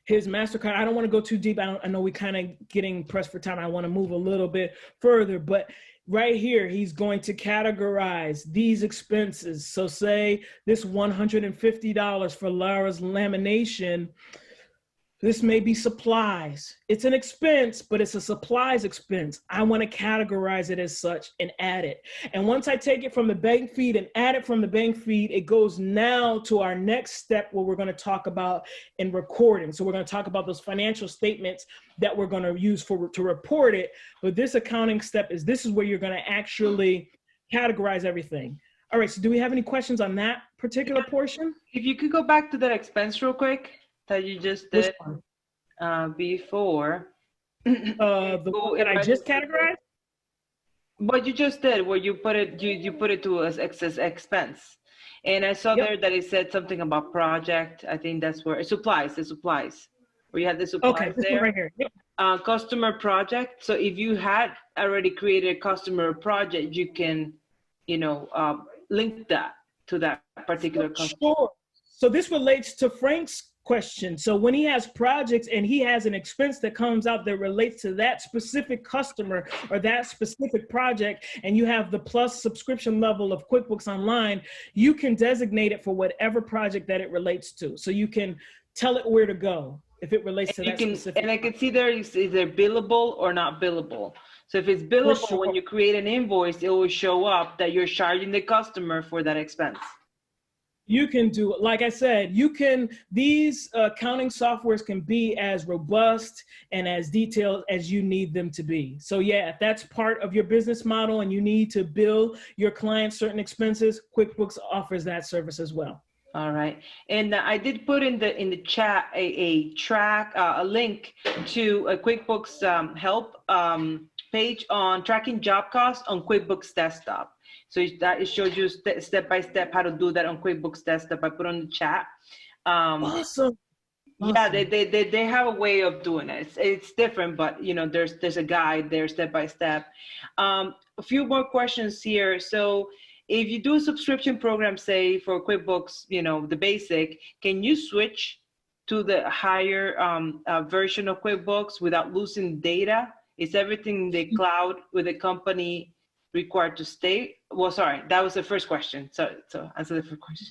His MasterCard, I don't want to go too deep. I know we kind of getting pressed for time. I want to move a little bit further, but right here, he's going to categorize these expenses. So say this $150 for Laura's lamination, this may be supplies. It's an expense, but it's a supplies expense. I want to categorize it as such and add it. And once I take it from the bank feed and add it from the bank feed, it goes now to our next step, where we're going to talk about in recording. So we're going to talk about those financial statements that we're going to use to report it. But this accounting step this is where you're going to actually categorize everything. All right, so do we have any questions on that particular portion? If you could go back to that expense real quick that you just did before. The one that I just categorized? What you just did, where you put it, you put it to as excess expense. And I saw there that it said something about project. I think that's where supplies, the supplies, where you had the supplies. Okay, this one right here. Yep. Customer project. So if you had already created a customer project, you can, link that to that particular customer. Sure. So this relates to Frank's question. So when he has projects and he has an expense that comes out that relates to that specific customer or that specific project, and you have the plus subscription level of QuickBooks Online, you can designate it for whatever project that it relates to. So you can tell it where to go if it relates to that specific. And I can see there is either billable or not billable. So if it's billable, sure, when you create an invoice, it will show up that you're charging the customer for that expense. You can do, like I said, these accounting softwares can be as robust and as detailed as you need them to be. So yeah, if that's part of your business model and you need to bill your clients certain expenses, QuickBooks offers that service as well. All right, and I did put in the chat a link to a QuickBooks help page on tracking job costs on QuickBooks Desktop. So it shows you step by step how to do that on QuickBooks Desktop. I put on the chat. Awesome. Yeah, they have a way of doing it. It's different, but there's a guide there step by step. A few more questions here. So if you do a subscription program, say for QuickBooks, the basic, can you switch to the higher version of QuickBooks without losing data? Is everything in the cloud with the company required to stay? Well, sorry, that was the first question. So answer the first question.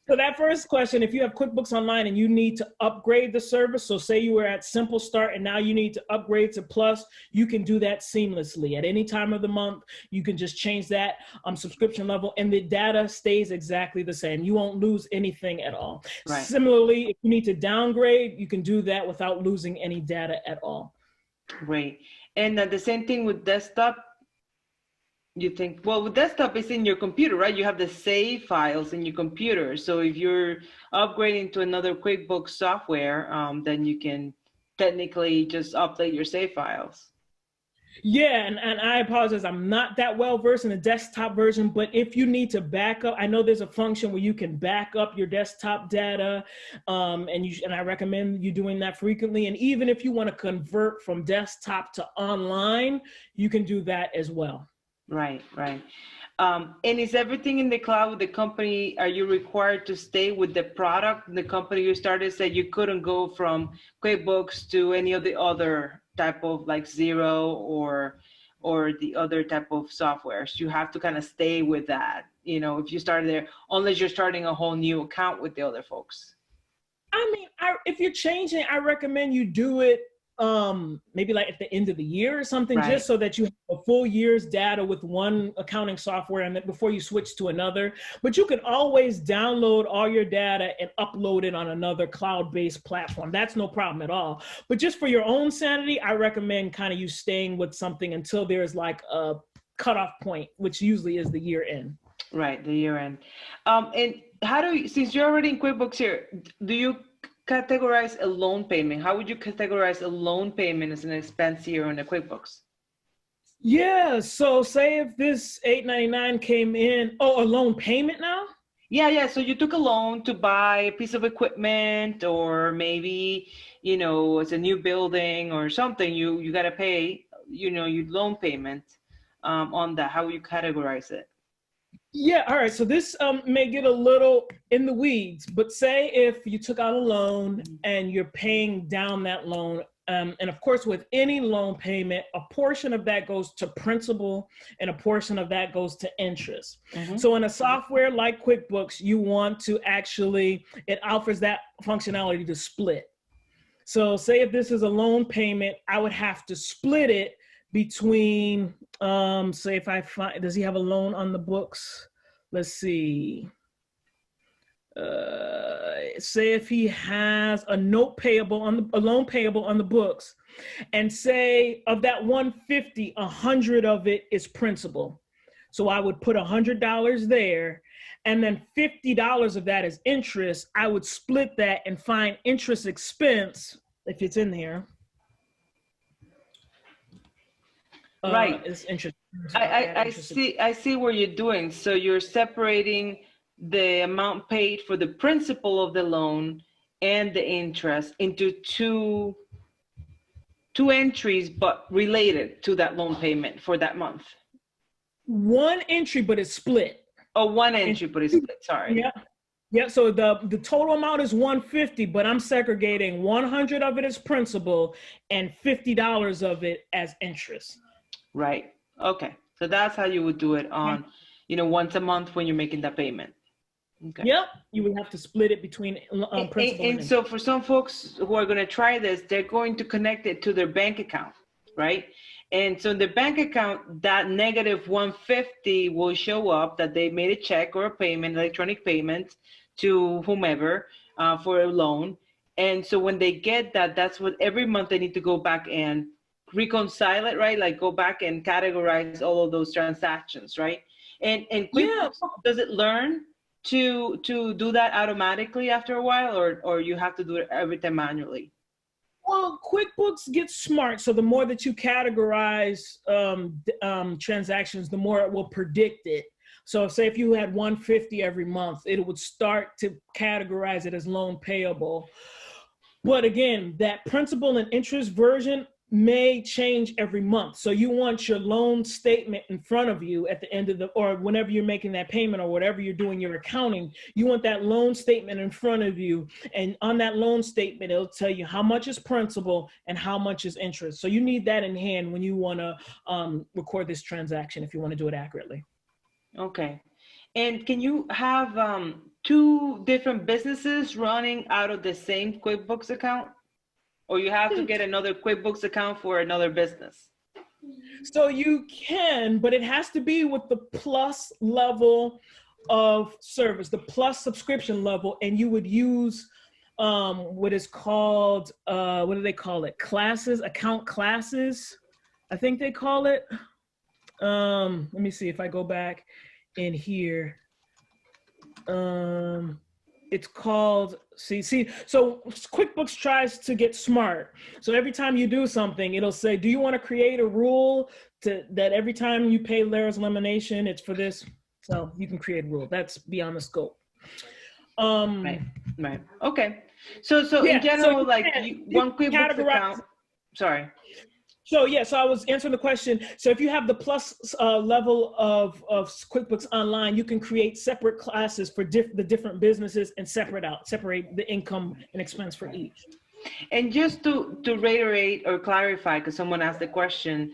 So that first question, if you have QuickBooks Online and you need to upgrade the service, so say you were at Simple Start and now you need to upgrade to Plus, you can do that seamlessly. At any time of the month, you can just change that subscription level and the data stays exactly the same. You won't lose anything at all. Right. Similarly, if you need to downgrade, you can do that without losing any data at all. Great. And the same thing with desktop. You think, well, with desktop is in your computer, right? You have the save files in your computer. So if you're upgrading to another QuickBooks software, then you can technically just update your save files. Yeah, and I apologize, I'm not that well versed in the desktop version, but if you need to back up, I know there's a function where you can back up your desktop data, and I recommend you doing that frequently. And even if you want to convert from desktop to online, you can do that as well. Right. And is everything in the cloud with the company? Are you required to stay with the product? The company you started said you couldn't go from QuickBooks to any of the other type of like Xero or the other type of softwares. You have to kind of stay with that, if you started there, unless you're starting a whole new account with the other folks. I mean, if you're changing, I recommend you do it maybe like at the end of the year or something, Right. just so that you have a full year's data with one accounting software and then before you switch to another. But you can always download all your data and upload it on another cloud-based platform. That's no problem at all. But just for your own sanity, I recommend kind of you staying with something until there's like a cutoff point, which usually is the year end. Right, the year end. And how do you, since you're already in QuickBooks here, do you categorize a loan payment? How would you categorize a loan payment as an expense here in the QuickBooks? Yeah, so say if this $899 came in, oh, a loan payment now? Yeah. So you took a loan to buy a piece of equipment, or maybe, it's a new building or something. You got to pay, your loan payment on that. How would you categorize it? Yeah, all right. So this may get a little in the weeds, but say if you took out a loan and you're paying down that loan, and of course with any loan payment, a portion of that goes to principal and a portion of that goes to interest. Mm-hmm. So in a software like QuickBooks, you want to actually, it offers that functionality to split. So say if this is a loan payment, I would have to split it between, say if I find, does he have a loan on the books? Let's see. Say if he has a note payable on a loan payable on the books, and say of that 150, 100 of it is principal. So I would put $100 there, and then $50 of that is interest. I would split that and find interest expense, if it's in here. Right. It's interesting. I see what you're doing. So you're separating the amount paid for the principal of the loan and the interest into two entries, but related to that loan payment for that month. One entry, but it's split. Oh, one entry, but it's split. Sorry. Yeah. Yeah, so the total amount is 150, but I'm segregating 100 of it as principal and $50 of it as interest. Right. Okay. So that's how you would do it on, once a month when you're making that payment. Okay. Yep. You would have to split it between principal and so for some folks who are going to try this, they're going to connect it to their bank account, right? And so in the bank account, that negative 150 will show up that they made a check or a payment, electronic payment to whomever for a loan. And so when they get that, that's what every month they need to go back and reconcile it, right? Like go back and categorize all of those transactions, right? And QuickBooks, does it learn to do that automatically after a while, or you have to do it every time manually? Well, QuickBooks gets smart. So the more that you categorize transactions, the more it will predict it. So say if you had 150 every month, it would start to categorize it as loan payable. But again, that principal and interest version may change every month. So you want your loan statement in front of you at the end of or whenever you're making that payment or whatever you're doing your accounting, you want that loan statement in front of you. And on that loan statement, it'll tell you how much is principal and how much is interest. So you need that in hand when you want to record this transaction, if you want to do it accurately. Okay. And can you have two different businesses running out of the same QuickBooks account? Or you have to get another QuickBooks account for another business? So you can, but it has to be with the plus level of service, the plus subscription level, and you would use what is called, what do they call it? Classes, account classes, I think they call it. Let me see if I go back in here. It's called, so QuickBooks tries to get smart. So every time you do something, it'll say, do you want to create a rule that every time you pay Lara's Elimination, it's for this? So you can create a rule. That's beyond the scope. Right. Okay. So in general, one QuickBooks account, sorry. So so I was answering the question. So if you have the plus level of QuickBooks Online, you can create separate classes for the different businesses and separate the income and expense for each. And just to reiterate or clarify, because someone asked the question,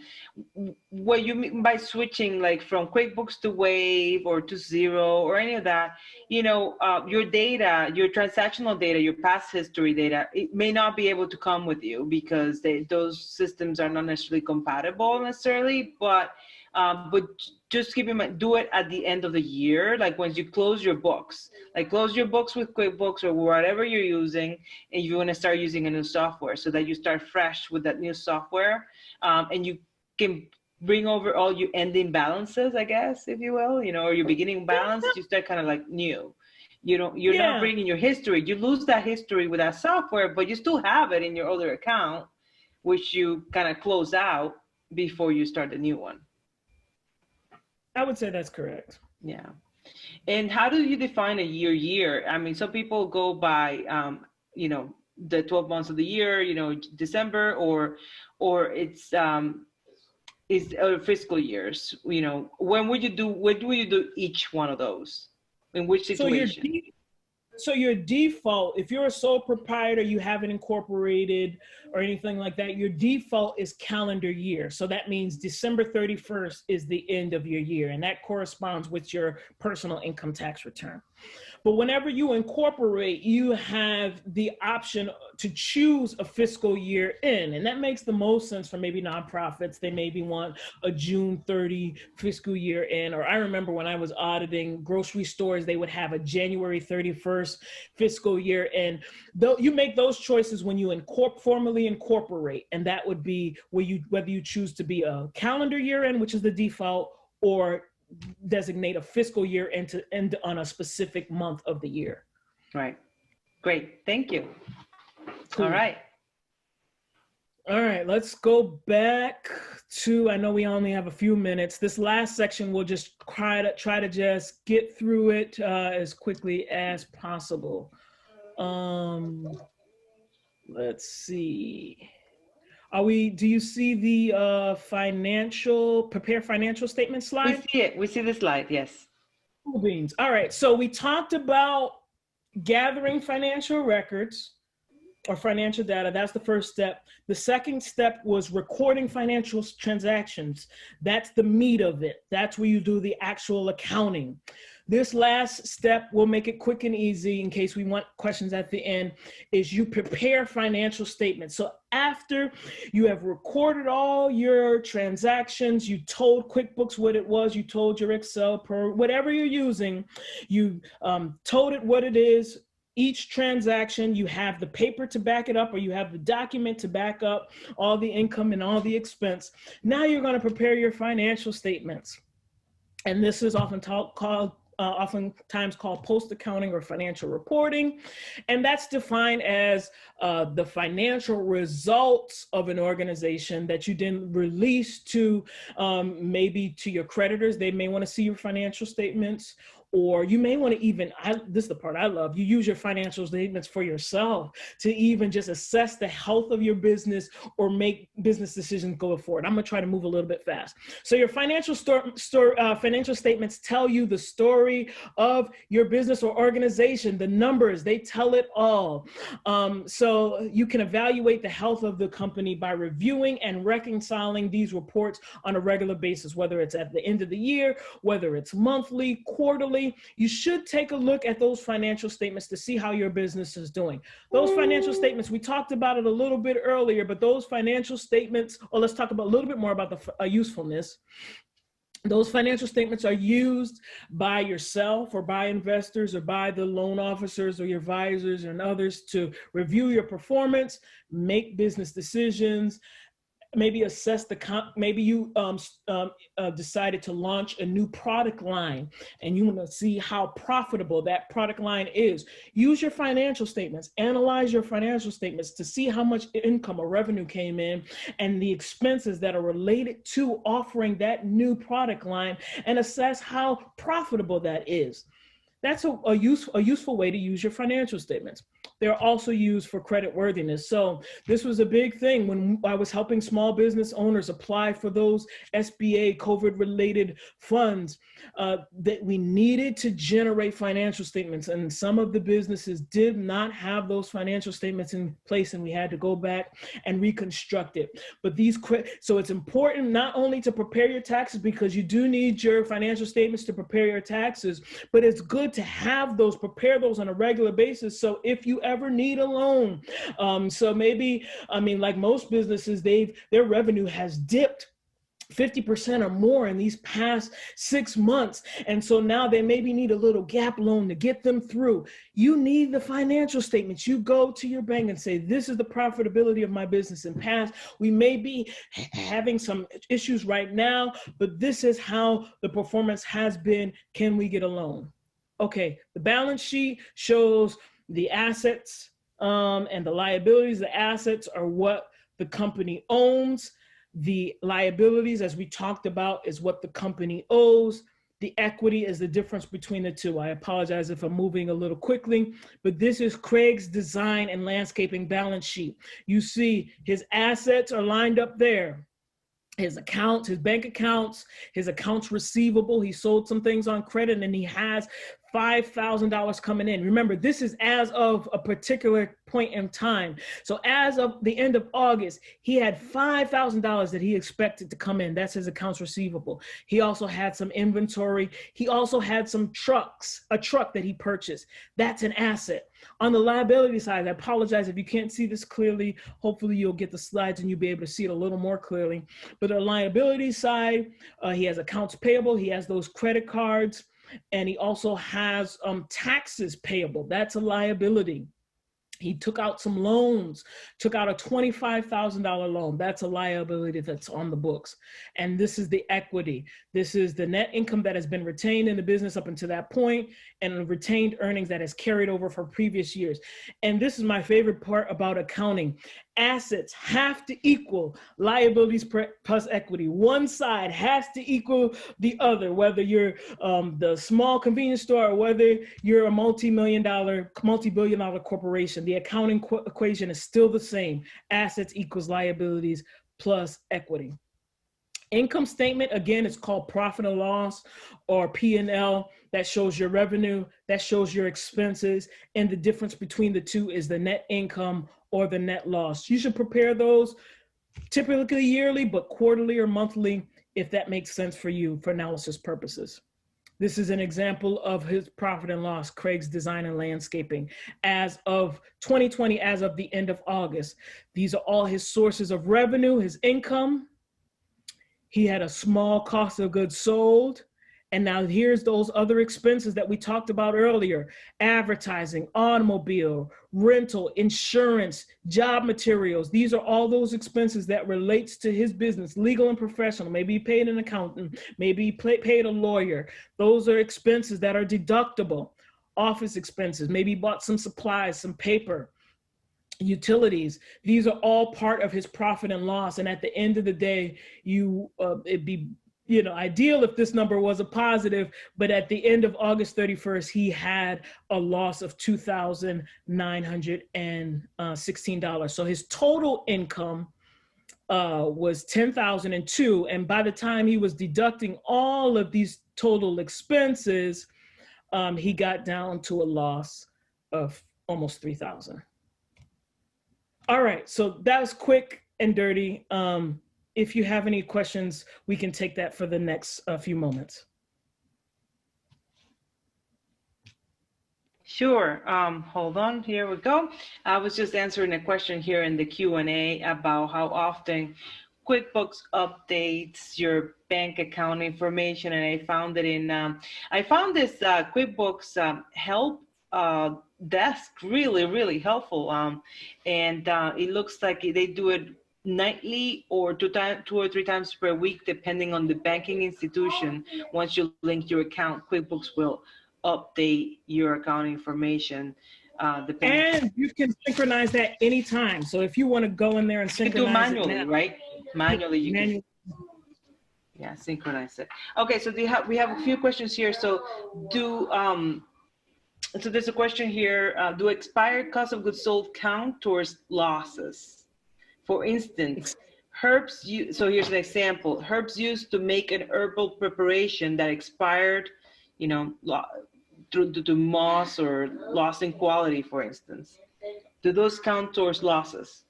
what you mean by switching like from QuickBooks to Wave or to Zero or any of that, your data, your transactional data, your past history data, it may not be able to come with you because those systems are not necessarily compatible necessarily, but just keep in mind, do it at the end of the year, like once you close your books, like close your books with QuickBooks or whatever you're using, and you want to start using a new software so that you start fresh with that new software, and you can bring over all your ending balances, I guess, if you will, or your beginning balance, you start kind of like new. You're not bringing your history. You lose that history with that software, but you still have it in your other account, which you kind of close out before you start the new one. I would say that's correct. Yeah. And how do you define a year? I mean, some people go by, the 12 months of the year, December, or it's fiscal years. When do you do each one of those? In which situation? So your default, if you're a sole proprietor, you haven't incorporated or anything like that, your default is calendar year. So that means December 31st is the end of your year, and that corresponds with your personal income tax return. But whenever you incorporate, you have the option to choose a fiscal year end. And that makes the most sense for maybe nonprofits. They maybe want a June 30 fiscal year end. Or I remember when I was auditing grocery stores, they would have a January 31st fiscal year end. Though you make those choices when you formally incorporate. And that would be whether you choose to be a calendar year end, which is the default, or designate a fiscal year and to end on a specific month of the year. Right. Great. Thank you. Cool. All right. Let's go back to, I know we only have a few minutes. This last section, we'll just try to just get through it as quickly as possible. Let's see. Do you see the prepare financial statement slide? We see it. We see the slide, yes. Cool beans. All right, so we talked about gathering financial records or financial data. That's the first step. The second step was recording financial transactions. That's the meat of it. That's where you do the actual accounting. This last step, we'll make it quick and easy in case we want questions at the end, is you prepare financial statements. So after you have recorded all your transactions, you told QuickBooks what it was, you told your Excel, whatever you're using, you told it what it is. Each transaction, you have the paper to back it up, or you have the document to back up all the income and all the expense. Now you're going to prepare your financial statements. And this is oftentimes called post-accounting or financial reporting. And that's defined as the financial results of an organization that you then release to maybe to your creditors. They may want to see your financial statements, or you may want to even, this is the part I love, you use your financial statements for yourself to even just assess the health of your business or make business decisions going forward. I'm going to try to move a little bit fast. So your financial financial statements tell you the story of your business or organization, the numbers, they tell it all. So you can evaluate the health of the company by reviewing and reconciling these reports on a regular basis, whether it's at the end of the year, whether it's monthly, quarterly. You should take a look at those financial statements to see how your business is doing. Those financial statements, we talked about it a little bit earlier, but those financial statements, or let's talk about a little bit more about the usefulness. Those financial statements are used by yourself or by investors or by the loan officers or your advisors and others to review your performance, make business decisions, maybe assess maybe you decided to launch a new product line and you want to see how profitable that product line is. Use your financial statements, analyze your financial statements to see how much income or revenue came in and the expenses that are related to offering that new product line, and assess how profitable that is. That's a useful way to use your financial statements. they're also used for credit worthiness. So this was a big thing when I was helping small business owners apply for those SBA COVID-related funds, that we needed to generate financial statements. And some of the businesses did not have those financial statements in place, and we had to go back and reconstruct it. But so it's important not only to prepare your taxes, because you do need your financial statements to prepare your taxes, but it's good to have those, prepare those on a regular basis. So if you ever need a loan, so maybe, I mean, like most businesses, their revenue has dipped 50% or more in these past 6 months. And so now they maybe need a little gap loan to get them through. You need the financial statements. You go to your bank and say, this is the profitability of my business in past. We may be having some issues right now, but this is how the performance has been. Can we get a loan? Okay, the balance sheet shows the assets and the liabilities. The assets are what the company owns. The liabilities, as we talked about, is what the company owes. The equity is the difference between the two. I apologize if I'm moving a little quickly, but this is Craig's design and landscaping balance sheet. You see his assets are lined up there. His accounts, his bank accounts, his accounts receivable. He sold some things on credit, and he has $5,000 coming in. Remember, this is as of a particular point in time. So as of the end of August, he had $5,000 that he expected to come in. That's his accounts receivable. He also had some inventory. He also had some trucks, a truck that he purchased. That's an asset. On the liability side, I apologize if you can't see this clearly. Hopefully you'll get the slides and you'll be able to see it a little more clearly. But the liability side, he has accounts payable. He has those credit cards. And he also has taxes payable. That's a liability. He took out some loans, took out a $25,000 loan. That's a liability that's on the books. And this is the equity. This is the net income that has been retained in the business up until that point, and the retained earnings that has carried over from previous years. And this is my favorite part about accounting. Assets have to equal liabilities plus equity. One side has to equal the other, whether you're the small convenience store or whether you're a multi-billion dollar corporation. The accounting equation is still the same. Assets equals liabilities plus equity. Income statement, again, it's called profit and loss, or P&L. That shows your revenue, that shows your expenses, and the difference between the two is the net income or the net loss. You should prepare those typically yearly, but quarterly or monthly if that makes sense for you for analysis purposes. This is an example of his profit and loss, Craig's Design and Landscaping, as of 2020, as of the end of August. These are all his sources of revenue, his income. He had a small cost of goods sold. And now here's those other expenses that we talked about earlier: advertising, automobile, rental, insurance, job materials. These are all those expenses that relates to his business, legal and professional. Maybe he paid an accountant, maybe he paid a lawyer. Those are expenses that are deductible. Office expenses, maybe he bought some supplies, some paper, utilities. These are all part of his profit and loss. And at the end of the day, it'd be ideal if this number was a positive, but at the end of August 31st, he had a loss of $2,916. So his total income was $10,002. And by the time he was deducting all of these total expenses, he got down to a loss of almost $3,000. All right, so that was quick and dirty. If you have any questions, we can take that for the next few moments. Sure. Hold on. Here we go. I was just answering a question here in the Q&A about how often QuickBooks updates your bank account information, and I found it in. I found this QuickBooks help desk really helpful, and it looks like they do it nightly or two or three times per week, depending on the banking institution. Once you link your account, QuickBooks will update your account information. And you can synchronize that anytime. So if you want to go in there and synchronize you do manually, it now, right? Manually, you can. Yeah, synchronize it. Okay, so we have a few questions here. So So there's a question here. Do expired cost of goods sold count towards losses? For instance, so here's an example. Herbs used to make an herbal preparation that expired, you know, due to moss or loss in quality, for instance. Do those count towards losses?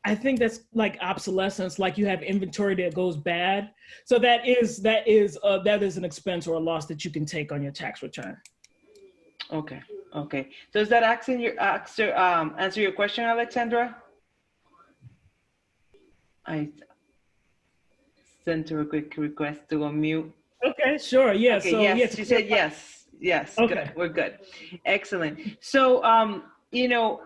I think that's like obsolescence, like you have inventory that goes bad. So that is an expense or a loss that you can take on your tax return. Okay. Okay. Does that answer your question, Alexandra? I sent her a quick request to unmute. Okay, sure. Yeah. Okay, so yes, yes, she said yes. Yes. Okay. Good. We're good. Excellent. So, you know,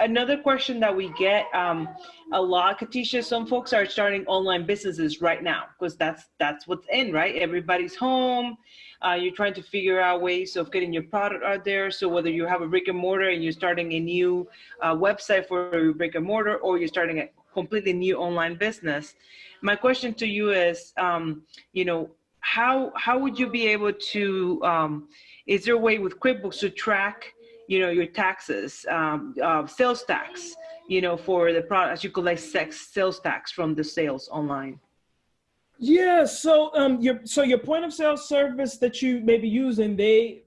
another question that we get a lot, Katisha, some folks are starting online businesses right now because that's what's in, right? Everybody's home. You're trying to figure out ways of getting your product out there. So whether you have a brick and mortar and you're starting a new website for your brick and mortar, or you're starting a completely new online business, my question to you is, you know, how would you be able to, is there a way with QuickBooks to track, you know, your taxes, sales tax, you know, for the product, as you collect sales tax from the sales online? Yeah. So your point of sale service that you may be using, they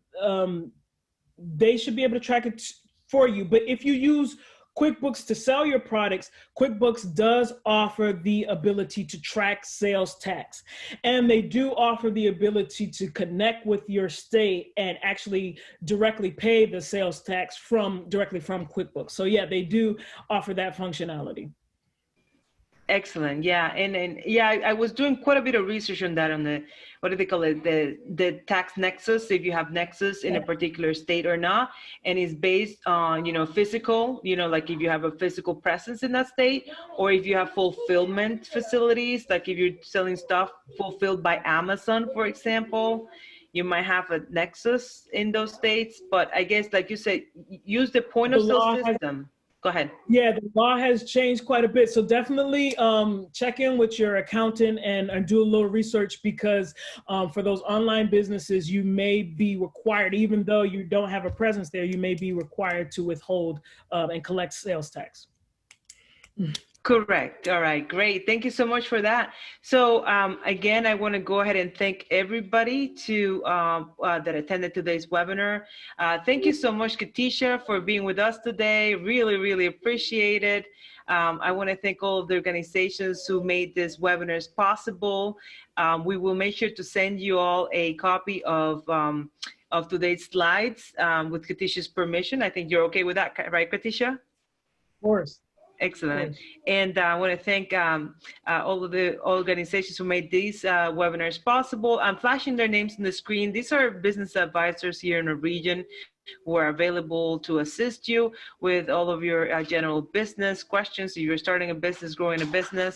should be able to track it for you. But if you use QuickBooks to sell your products, QuickBooks does offer the ability to track sales tax. And they do offer the ability to connect with your state and actually directly pay the sales tax directly from QuickBooks. So yeah, they do offer that functionality. Excellent. Yeah. And yeah, I was doing quite a bit of research on that, on the, what do they call it? The tax nexus, if you have nexus in a particular state or not. And it's based on, you know, physical, you know, like if you have a physical presence in that state, or if you have fulfillment facilities, like if you're selling stuff fulfilled by Amazon, for example, you might have a nexus in those states. But I guess, like you said, use the point of sale system. Go ahead. Yeah, the law has changed quite a bit. So definitely check in with your accountant and do a little research, because for those online businesses, you may be required, even though you don't have a presence there, you may be required to withhold and collect sales tax. Correct. All right, great. Thank you so much for that. So again, I want to go ahead and thank everybody that attended today's webinar. Thank you so much, Katisha, for being with us today. Really, really appreciate it. I want to thank all of the organizations who made this webinars possible. We will make sure to send you all a copy of today's slides with Katisha's permission. I think you're okay with that, right, Katisha? Of course. Excellent. And I want to thank all of the organizations who made these webinars possible. I'm flashing their names on the screen. These are business advisors here in the region who are available to assist you with all of your general business questions. If you're starting a business, growing a business,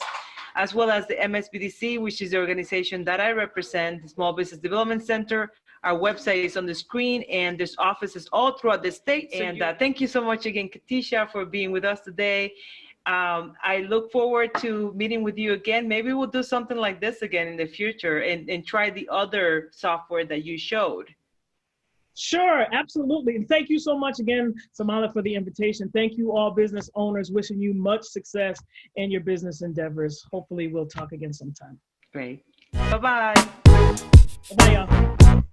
as well as the MSBDC, which is the organization that I represent, the Small Business Development Center. Our website is on the screen, and there's offices all throughout the state. And thank you so much again, Katisha, for being with us today. I look forward to meeting with you again. Maybe we'll do something like this again in the future and try the other software that you showed. Sure, absolutely. And thank you so much again, Samala, for the invitation. Thank you all business owners, wishing you much success in your business endeavors. Hopefully we'll talk again sometime. Great. Bye-bye. Bye, y'all.